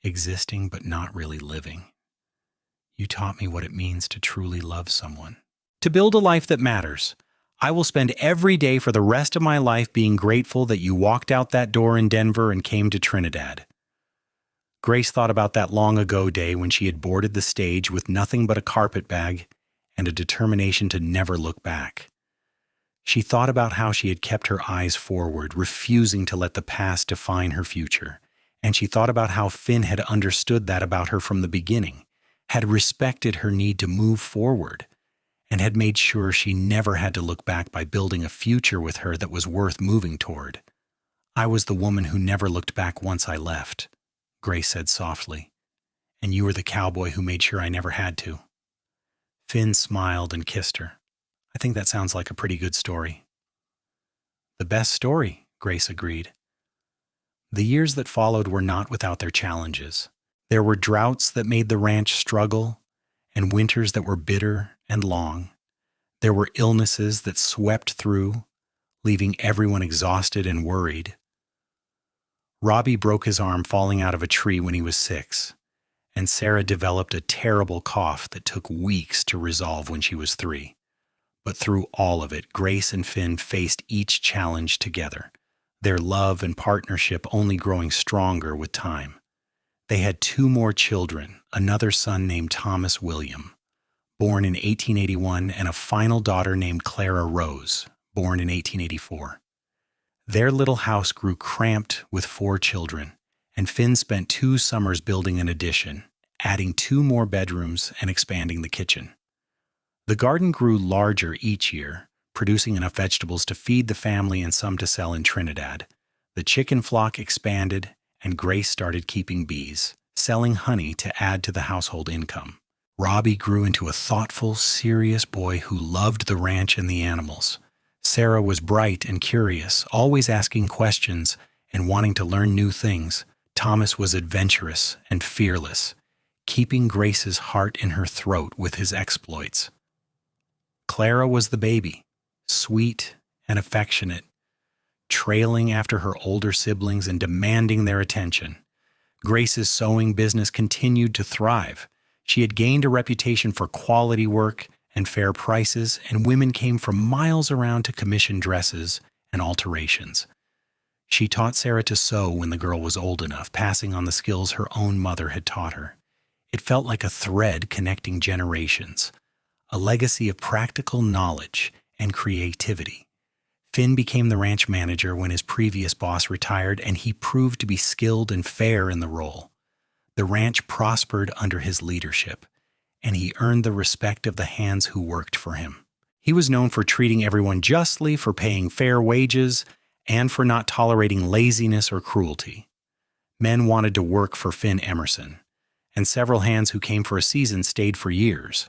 Existing but not really living. You taught me what it means to truly love someone. To build a life that matters, I will spend every day for the rest of my life being grateful that you walked out that door in Denver and came to Trinidad. Grace thought about that long ago day when she had boarded the stage with nothing but a carpet bag and a determination to never look back. She thought about how she had kept her eyes forward, refusing to let the past define her future. And she thought about how Finn had understood that about her from the beginning, had respected her need to move forward, and had made sure she never had to look back by building a future with her that was worth moving toward. I was the woman who never looked back once I left, Grace said softly, and you were the cowboy who made sure I never had to. Finn smiled and kissed her. I think that sounds like a pretty good story. The best story, Grace agreed. The years that followed were not without their challenges. There were droughts that made the ranch struggle, and winters that were bitter and long. There were illnesses that swept through, leaving everyone exhausted and worried. Robbie broke his arm falling out of a tree when he was 6, and Sarah developed a terrible cough that took weeks to resolve when she was 3. But through all of it, Grace and Finn faced each challenge together, their love and partnership only growing stronger with time. They had 2 more children, another son named Thomas William, born in 1881, and a final daughter named Clara Rose, born in 1884. Their little house grew cramped with 4 children, and Finn spent 2 summers building an addition, adding 2 more bedrooms and expanding the kitchen. The garden grew larger each year, producing enough vegetables to feed the family and some to sell in Trinidad. The chicken flock expanded, and Grace started keeping bees, selling honey to add to the household income. Robbie grew into a thoughtful, serious boy who loved the ranch and the animals. Sarah was bright and curious, always asking questions and wanting to learn new things. Thomas was adventurous and fearless, keeping Grace's heart in her throat with his exploits. Clara was the baby, sweet and affectionate, trailing after her older siblings and demanding their attention. Grace's sewing business continued to thrive. She had gained a reputation for quality work and fair prices, and women came from miles around to commission dresses and alterations. She taught Sarah to sew when the girl was old enough, passing on the skills her own mother had taught her. It felt like a thread connecting generations, a legacy of practical knowledge and creativity. Finn became the ranch manager when his previous boss retired, and he proved to be skilled and fair in the role. The ranch prospered under his leadership, and he earned the respect of the hands who worked for him. He was known for treating everyone justly, for paying fair wages, and for not tolerating laziness or cruelty. Men wanted to work for Finn Emerson, and several hands who came for a season stayed for years.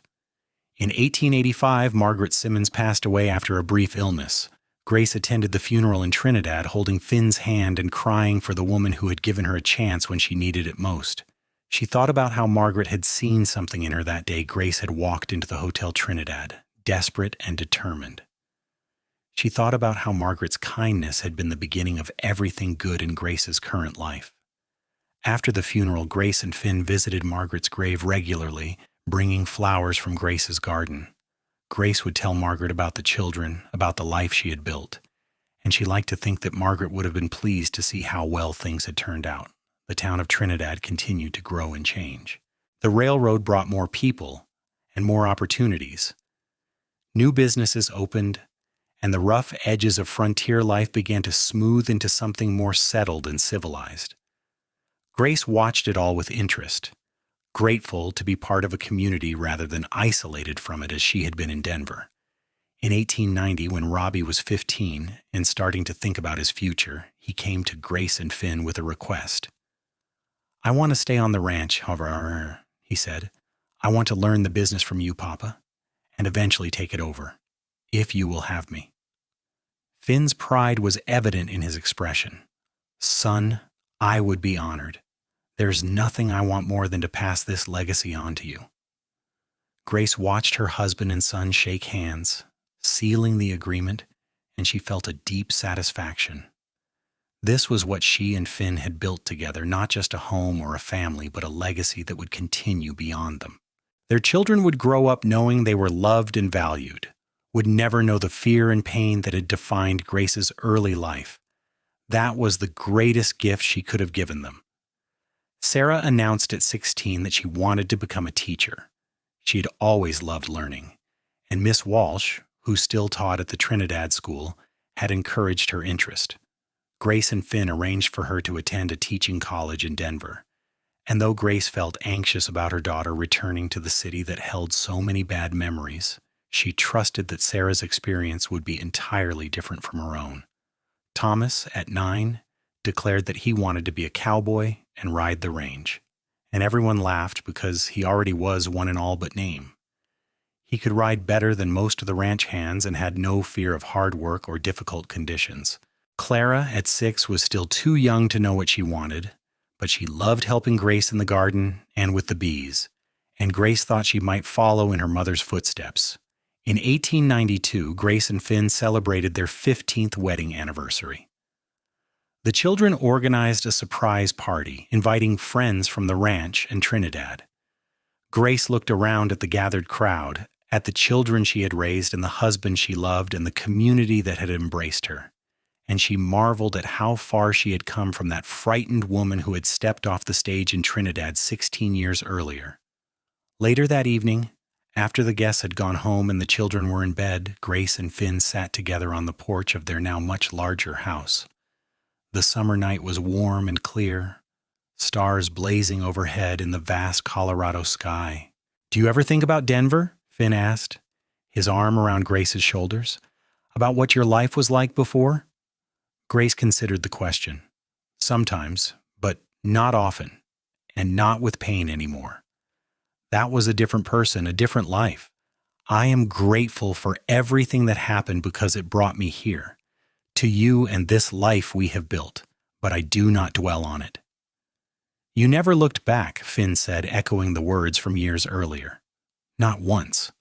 In 1885, Margaret Simmons passed away after a brief illness. Grace attended the funeral in Trinidad, holding Finn's hand and crying for the woman who had given her a chance when she needed it most. She thought about how Margaret had seen something in her that day Grace had walked into the Hotel Trinidad, desperate and determined. She thought about how Margaret's kindness had been the beginning of everything good in Grace's current life. After the funeral, Grace and Finn visited Margaret's grave regularly, bringing flowers from Grace's garden. Grace would tell Margaret about the children, about the life she had built, and she liked to think that Margaret would have been pleased to see how well things had turned out. The town of Trinidad continued to grow and change. The railroad brought more people and more opportunities. New businesses opened, and the rough edges of frontier life began to smooth into something more settled and civilized. Grace watched it all with interest, grateful to be part of a community rather than isolated from it as she had been in Denver. In 1890, when Robbie was 15 and starting to think about his future, he came to Grace and Finn with a request. "I want to stay on the ranch, however," he said. "I want to learn the business from you, Papa. and eventually take it over, if you will have me." Finn's pride was evident in his expression. "Son, I would be honored. There's nothing I want more than to pass this legacy on to you." Grace watched her husband and son shake hands, sealing the agreement, and she felt a deep satisfaction. This was what she and Finn had built together, not just a home or a family, but a legacy that would continue beyond them. Their children would grow up knowing they were loved and valued, would never know the fear and pain that had defined Grace's early life. That was the greatest gift she could have given them. Sarah announced at 16 that she wanted to become a teacher. She had always loved learning, and Miss Walsh, who still taught at the Trinidad school, had encouraged her interest. Grace and Finn arranged for her to attend a teaching college in Denver. And though Grace felt anxious about her daughter returning to the city that held so many bad memories, she trusted that Sarah's experience would be entirely different from her own. Thomas, at 9, declared that he wanted to be a cowboy and ride the range, and everyone laughed because he already was one in all but name. He could ride better than most of the ranch hands and had no fear of hard work or difficult conditions. Clara, at 6, was still too young to know what she wanted, but she loved helping Grace in the garden and with the bees, and Grace thought she might follow in her mother's footsteps. In 1892, Grace and Finn celebrated their 15th wedding anniversary. The children organized a surprise party, inviting friends from the ranch and Trinidad. Grace looked around at the gathered crowd, at the children she had raised and the husband she loved and the community that had embraced her. And she marveled at how far she had come from that frightened woman who had stepped off the stage in Trinidad 16 years earlier. Later that evening, after the guests had gone home and the children were in bed, Grace and Finn sat together on the porch of their now much larger house. The summer night was warm and clear, stars blazing overhead in the vast Colorado sky. "Do you ever think about Denver?" Finn asked, his arm around Grace's shoulders. "About what your life was like before?" Grace considered the question. "Sometimes, but not often, and not with pain anymore. That was a different person, a different life. I am grateful for everything that happened because it brought me here, to you and this life we have built, but I do not dwell on it." "You never looked back," Finn said, echoing the words from years earlier. "Not once."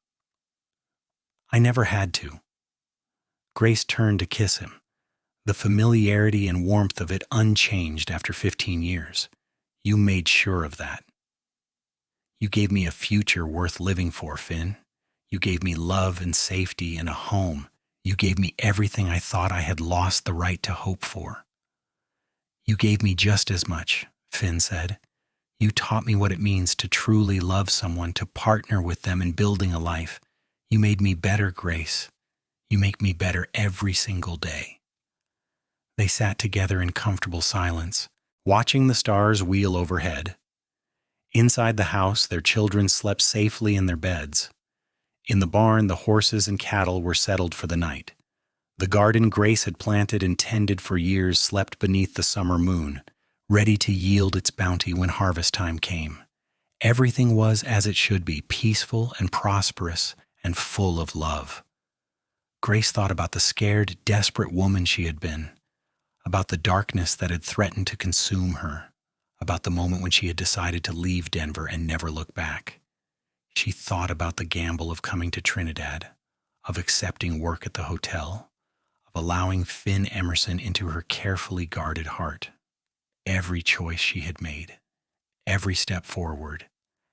"I never had to." Grace turned to kiss him, the familiarity and warmth of it unchanged after 15 years. "You made sure of that. You gave me a future worth living for, Finn. You gave me love and safety and a home. You gave me everything I thought I had lost the right to hope for." "You gave me just as much," Finn said. "You taught me what it means to truly love someone, to partner with them in building a life. You made me better, Grace. You make me better every single day." They sat together in comfortable silence, watching the stars wheel overhead. Inside the house, their children slept safely in their beds. In the barn, the horses and cattle were settled for the night. The garden Grace had planted and tended for years slept beneath the summer moon, ready to yield its bounty when harvest time came. Everything was as it should be, peaceful and prosperous and full of love. Grace thought about the scared, desperate woman she had been, about the darkness that had threatened to consume her, about the moment when she had decided to leave Denver and never look back. She thought about the gamble of coming to Trinidad, of accepting work at the hotel, of allowing Finn Emerson into her carefully guarded heart. Every choice she had made, every step forward,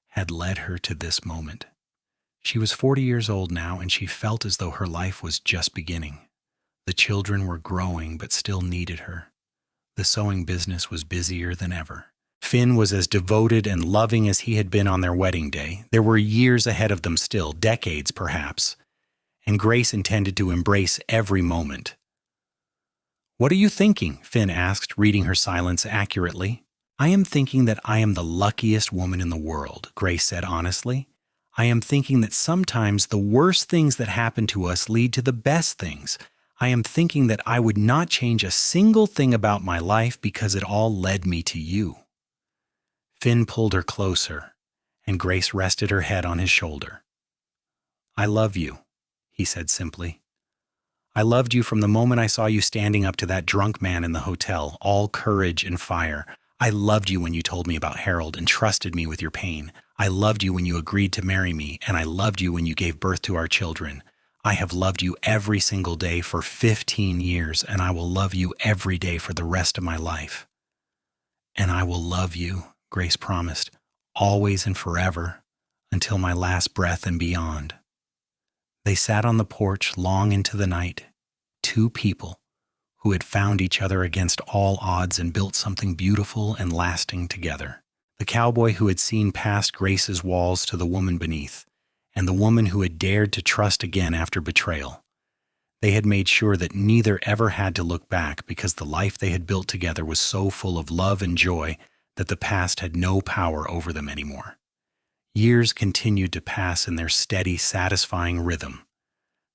had led her to this moment. She was 40 years old now, and she felt as though her life was just beginning. The children were growing but still needed her. The sewing business was busier than ever. Finn was as devoted and loving as he had been on their wedding day. There were years ahead of them still, decades perhaps, and Grace intended to embrace every moment. "What are you thinking?" Finn asked, reading her silence accurately. "I am thinking that I am the luckiest woman in the world," Grace said honestly. "I am thinking that sometimes the worst things that happen to us lead to the best things. I am thinking that I would not change a single thing about my life because it all led me to you." Finn pulled her closer, and Grace rested her head on his shoulder. "I love you," he said simply. "I loved you from the moment I saw you standing up to that drunk man in the hotel, all courage and fire. I loved you when you told me about Harold and trusted me with your pain. I loved you when you agreed to marry me, and I loved you when you gave birth to our children. I have loved you every single day for 15 years, and I will love you every day for the rest of my life." "And I will love you," Grace promised, "always and forever, until my last breath and beyond." They sat on the porch long into the night, two people who had found each other against all odds and built something beautiful and lasting together. The cowboy who had seen past Grace's walls to the woman beneath, and the woman who had dared to trust again after betrayal. They had made sure that neither ever had to look back because the life they had built together was so full of love and joy that the past had no power over them anymore. Years continued to pass in their steady, satisfying rhythm.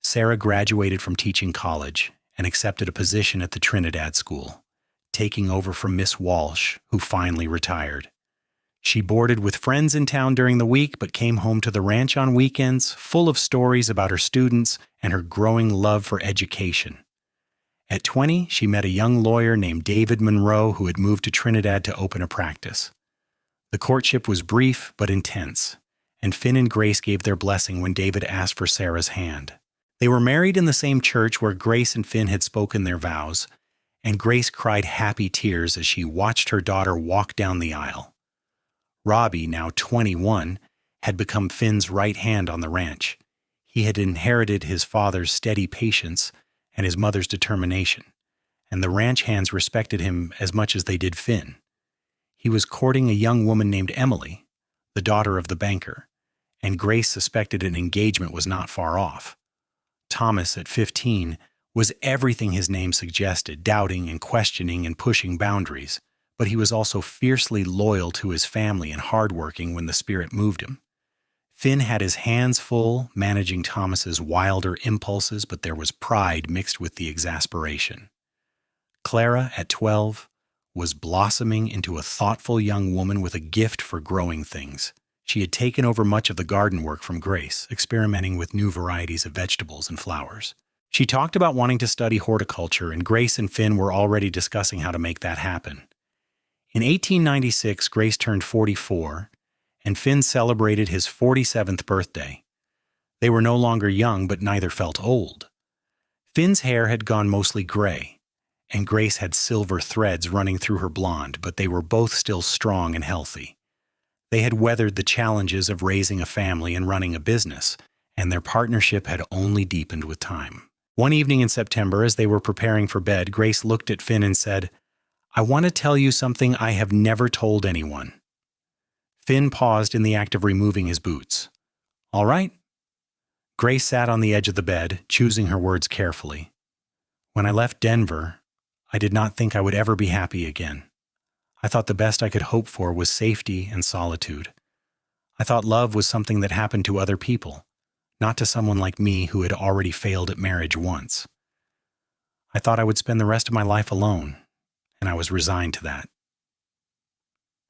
Sarah graduated from teaching college and accepted a position at the Trinidad school, taking over from Miss Walsh, who finally retired. She boarded with friends in town during the week, but came home to the ranch on weekends, full of stories about her students and her growing love for education. At 20, she met a young lawyer named David Monroe who had moved to Trinidad to open a practice. The courtship was brief but intense, and Finn and Grace gave their blessing when David asked for Sarah's hand. They were married in the same church where Grace and Finn had spoken their vows, and Grace cried happy tears as she watched her daughter walk down the aisle. Robbie, now 21, had become Finn's right hand on the ranch. He had inherited his father's steady patience and his mother's determination, and the ranch hands respected him as much as they did Finn. He was courting a young woman named Emily, the daughter of the banker, and Grace suspected an engagement was not far off. Thomas, at 15, was everything his name suggested, doubting and questioning and pushing boundaries. But he was also fiercely loyal to his family and hardworking when the spirit moved him. Finn had his hands full managing Thomas's wilder impulses, but there was pride mixed with the exasperation. Clara, at 12, was blossoming into a thoughtful young woman with a gift for growing things. She had taken over much of the garden work from Grace, experimenting with new varieties of vegetables and flowers. She talked about wanting to study horticulture, and Grace and Finn were already discussing how to make that happen. In 1896, Grace turned 44, and Finn celebrated his 47th birthday. They were no longer young, but neither felt old. Finn's hair had gone mostly gray, and Grace had silver threads running through her blonde, but they were both still strong and healthy. They had weathered the challenges of raising a family and running a business, and their partnership had only deepened with time. One evening in September, as they were preparing for bed, Grace looked at Finn and said, "I want to tell you something I have never told anyone." Finn paused in the act of removing his boots. "All right." Grace sat on the edge of the bed, choosing her words carefully. "When I left Denver, I did not think I would ever be happy again. I thought the best I could hope for was safety and solitude. I thought love was something that happened to other people, not to someone like me who had already failed at marriage once. I thought I would spend the rest of my life alone, and I was resigned to that."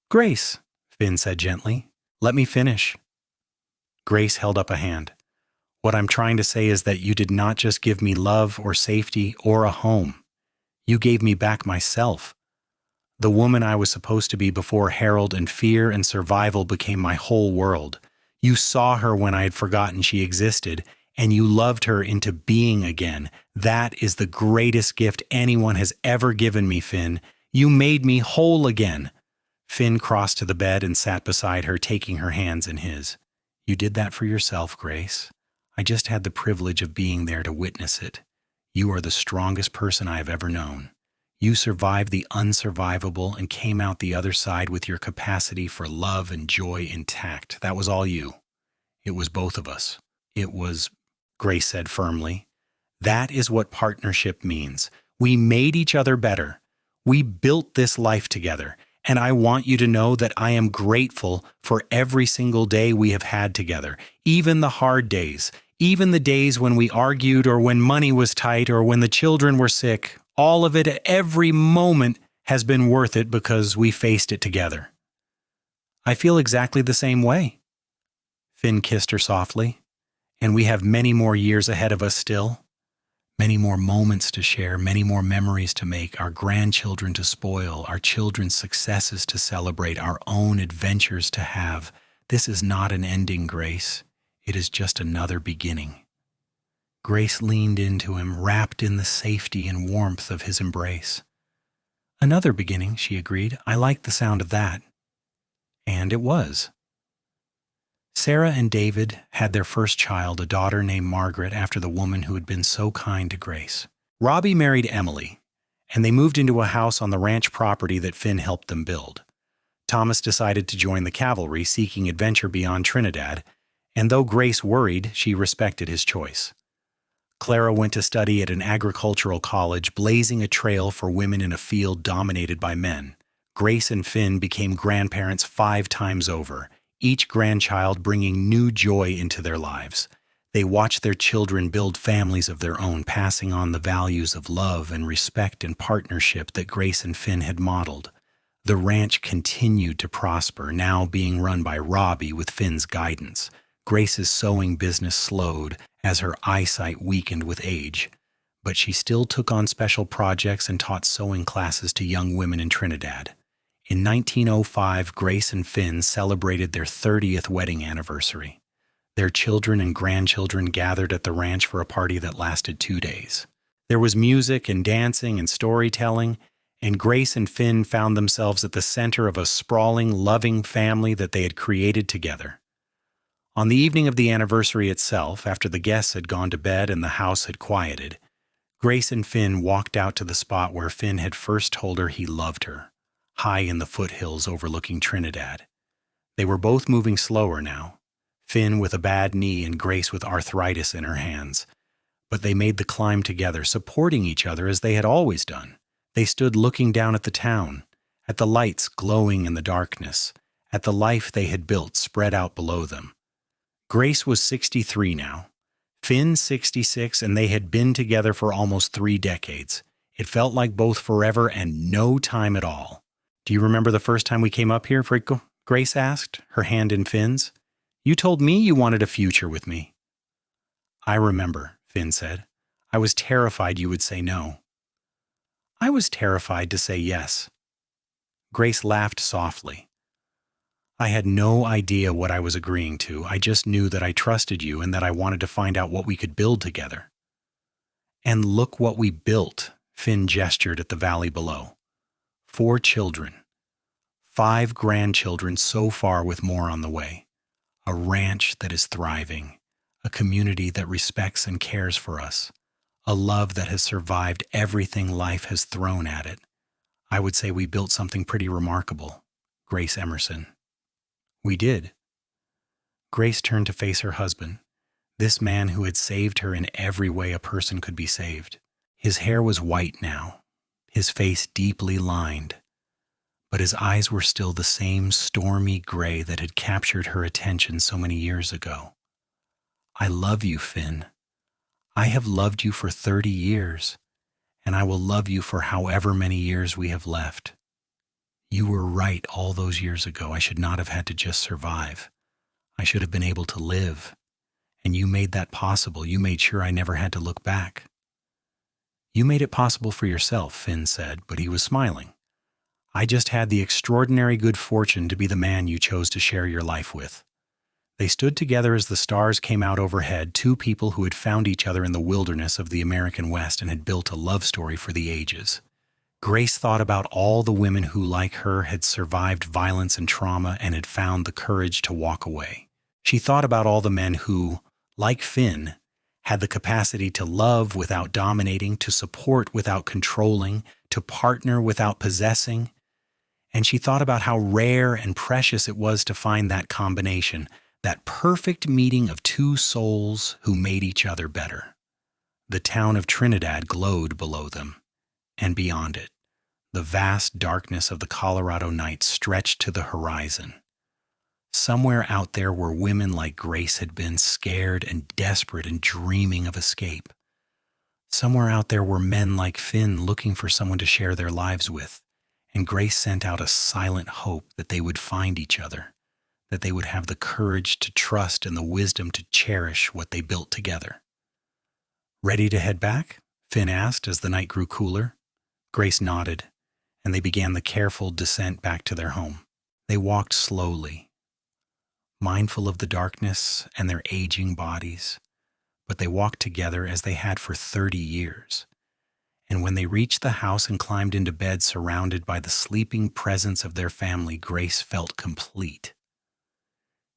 "Grace," Finn said gently, "let me finish." Grace held up a hand. "What I'm trying to say is that you did not just give me love or safety or a home. You gave me back myself. The woman I was supposed to be before Harold and fear and survival became my whole world. You saw her when I had forgotten she existed, and you loved her into being again. That is the greatest gift anyone has ever given me, Finn. You made me whole again." Finn crossed to the bed and sat beside her, taking her hands in his. "You did that for yourself, Grace. I just had the privilege of being there to witness it. You are the strongest person I have ever known. You survived the unsurvivable and came out the other side with your capacity for love and joy intact. That was all you. It was both of us. It was," Grace said firmly. "That is what partnership means. We made each other better. We built this life together, and I want you to know that I am grateful for every single day we have had together, even the hard days, even the days when we argued or when money was tight or when the children were sick. All of it, every moment, has been worth it because we faced it together." "I feel exactly the same way." Finn kissed her softly. And we have many more years ahead of us still, many more moments to share, many more memories to make, our grandchildren to spoil, our children's successes to celebrate, our own adventures to have. This is not an ending, Grace. It is just another beginning. Grace leaned into him, wrapped in the safety and warmth of his embrace. Another beginning, she agreed. I like the sound of that. And it was. Sarah and David had their first child, a daughter named Margaret, after the woman who had been so kind to Grace. Robbie married Emily, and they moved into a house on the ranch property that Finn helped them build. Thomas decided to join the cavalry, seeking adventure beyond Trinidad, and though Grace worried, she respected his choice. Clara went to study at an agricultural college, blazing a trail for women in a field dominated by men. Grace and Finn became grandparents 5 times over, each grandchild bringing new joy into their lives. They watched their children build families of their own, passing on the values of love and respect and partnership that Grace and Finn had modeled. The ranch continued to prosper, now being run by Robbie with Finn's guidance. Grace's sewing business slowed as her eyesight weakened with age, but she still took on special projects and taught sewing classes to young women in Trinidad. In 1905, Grace and Finn celebrated their 30th wedding anniversary. Their children and grandchildren gathered at the ranch for a party that lasted 2 days. There was music and dancing and storytelling, and Grace and Finn found themselves at the center of a sprawling, loving family that they had created together. On the evening of the anniversary itself, after the guests had gone to bed and the house had quieted, Grace and Finn walked out to the spot where Finn had first told her he loved her, high in the foothills overlooking Trinidad. They were both moving slower now, Finn with a bad knee and Grace with arthritis in her hands. But they made the climb together, supporting each other as they had always done. They stood looking down at the town, at the lights glowing in the darkness, at the life they had built spread out below them. Grace was 63 now, Finn 66, and they had been together for almost 3 decades. It felt like both forever and no time at all. Do you remember the first time we came up here, Frico? Grace asked, her hand in Finn's. You told me you wanted a future with me. I remember, Finn said. I was terrified you would say no. I was terrified to say yes. Grace laughed softly. I had no idea what I was agreeing to. I just knew that I trusted you and that I wanted to find out what we could build together. And look what we built, Finn gestured at the valley below. 4 children. 5 grandchildren so far with more on the way. A ranch that is thriving. A community that respects and cares for us. A love that has survived everything life has thrown at it. I would say we built something pretty remarkable. Grace Emerson. We did. Grace turned to face her husband, this man who had saved her in every way a person could be saved. His hair was white now, his face deeply lined, but his eyes were still the same stormy gray that had captured her attention so many years ago. I love you, Finn. I have loved you for 30 years, and I will love you for however many years we have left. You were right all those years ago. I should not have had to just survive. I should have been able to live. And you made that possible. You made sure I never had to look back. You made it possible for yourself, Finn said, but he was smiling. I just had the extraordinary good fortune to be the man you chose to share your life with. They stood together as the stars came out overhead, 2 people who had found each other in the wilderness of the American West and had built a love story for the ages. Grace thought about all the women who, like her, had survived violence and trauma and had found the courage to walk away. She thought about all the men who, like Finn, had the capacity to love without dominating, to support without controlling, to partner without possessing. And she thought about how rare and precious it was to find that combination, that perfect meeting of 2 souls who made each other better. The town of Trinidad glowed below them, and beyond it, the vast darkness of the Colorado night stretched to the horizon. Somewhere out there were women like Grace had been, scared and desperate and dreaming of escape. Somewhere out there were men like Finn looking for someone to share their lives with, and Grace sent out a silent hope that they would find each other, that they would have the courage to trust and the wisdom to cherish what they built together. "Ready to head back?" Finn asked as the night grew cooler. Grace nodded, and they began the careful descent back to their home. They walked slowly, mindful of the darkness and their aging bodies, but they walked together as they had for 30 years. And when they reached the house and climbed into bed surrounded by the sleeping presence of their family, Grace felt complete.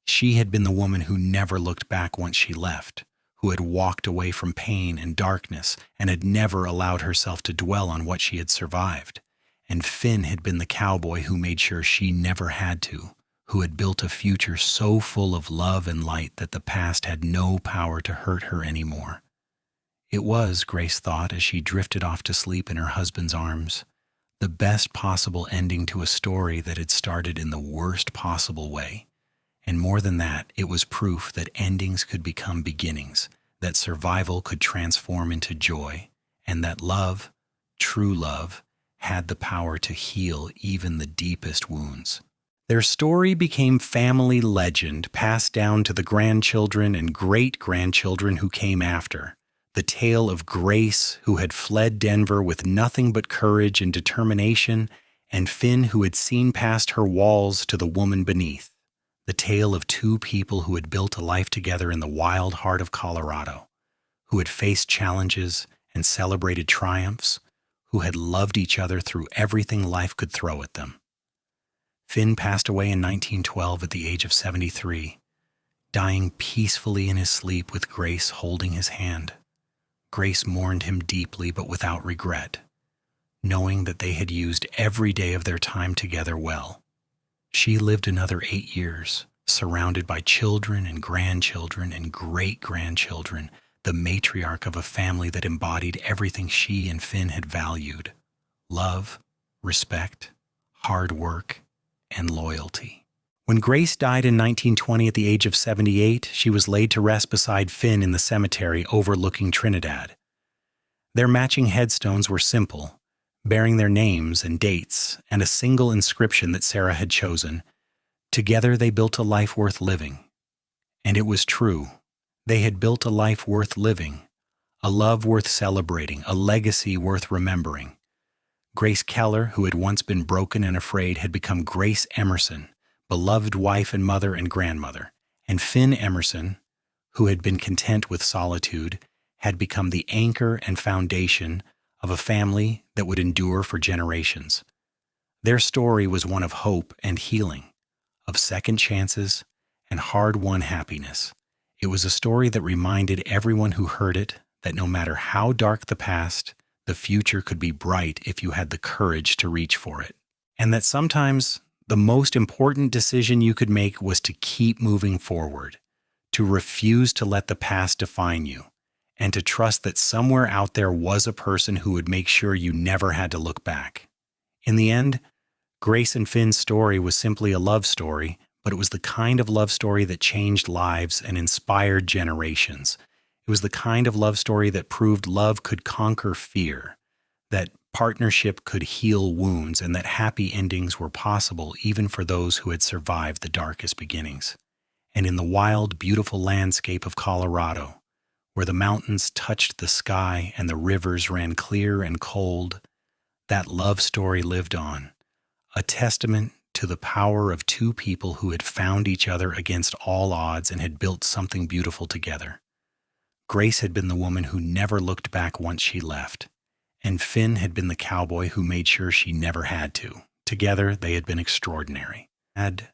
She had been the woman who never looked back once she left, who had walked away from pain and darkness and had never allowed herself to dwell on what she had survived. And Finn had been the cowboy who made sure she never had to, who had built a future so full of love and light that the past had no power to hurt her anymore. It was, Grace thought as she drifted off to sleep in her husband's arms, the best possible ending to a story that had started in the worst possible way. And more than that, it was proof that endings could become beginnings, that survival could transform into joy, and that love, true love, had the power to heal even the deepest wounds. Their story became family legend, passed down to the grandchildren and great-grandchildren who came after. The tale of Grace, who had fled Denver with nothing but courage and determination, and Finn, who had seen past her walls to the woman beneath. The tale of two people who had built a life together in the wild heart of Colorado, who had faced challenges and celebrated triumphs, who had loved each other through everything life could throw at them. Finn passed away in 1912 at the age of 73, dying peacefully in his sleep with Grace holding his hand. Grace mourned him deeply but without regret, knowing that they had used every day of their time together well. She lived another 8 years, surrounded by children and grandchildren and great-grandchildren, the matriarch of a family that embodied everything she and Finn had valued: love, respect, hard work, and loyalty. When Grace died in 1920 at the age of 78, she was laid to rest beside Finn in the cemetery overlooking Trinidad. Their matching headstones were simple, bearing their names and dates and a single inscription that Sarah had chosen. Together they built a life worth living. And it was true. They had built a life worth living, a love worth celebrating, a legacy worth remembering. Grace Keller, who had once been broken and afraid, had become Grace Emerson, beloved wife and mother and grandmother. And Finn Emerson, who had been content with solitude, had become the anchor and foundation of a family that would endure for generations. Their story was one of hope and healing, of second chances and hard-won happiness. It was a story that reminded everyone who heard it that no matter how dark the past, the future could be bright if you had the courage to reach for it. And that sometimes the most important decision you could make was to keep moving forward, to refuse to let the past define you, and to trust that somewhere out there was a person who would make sure you never had to look back. In the end, Grace and Finn's story was simply a love story, but it was the kind of love story that changed lives and inspired generations. It was the kind of love story that proved love could conquer fear, that partnership could heal wounds, and that happy endings were possible even for those who had survived the darkest beginnings. And in the wild, beautiful landscape of Colorado, where the mountains touched the sky and the rivers ran clear and cold, that love story lived on, a testament to the power of two people who had found each other against all odds and had built something beautiful together. Grace had been the woman who never looked back once she left, and Finn had been the cowboy who made sure she never had to. Together, they had been extraordinary. Had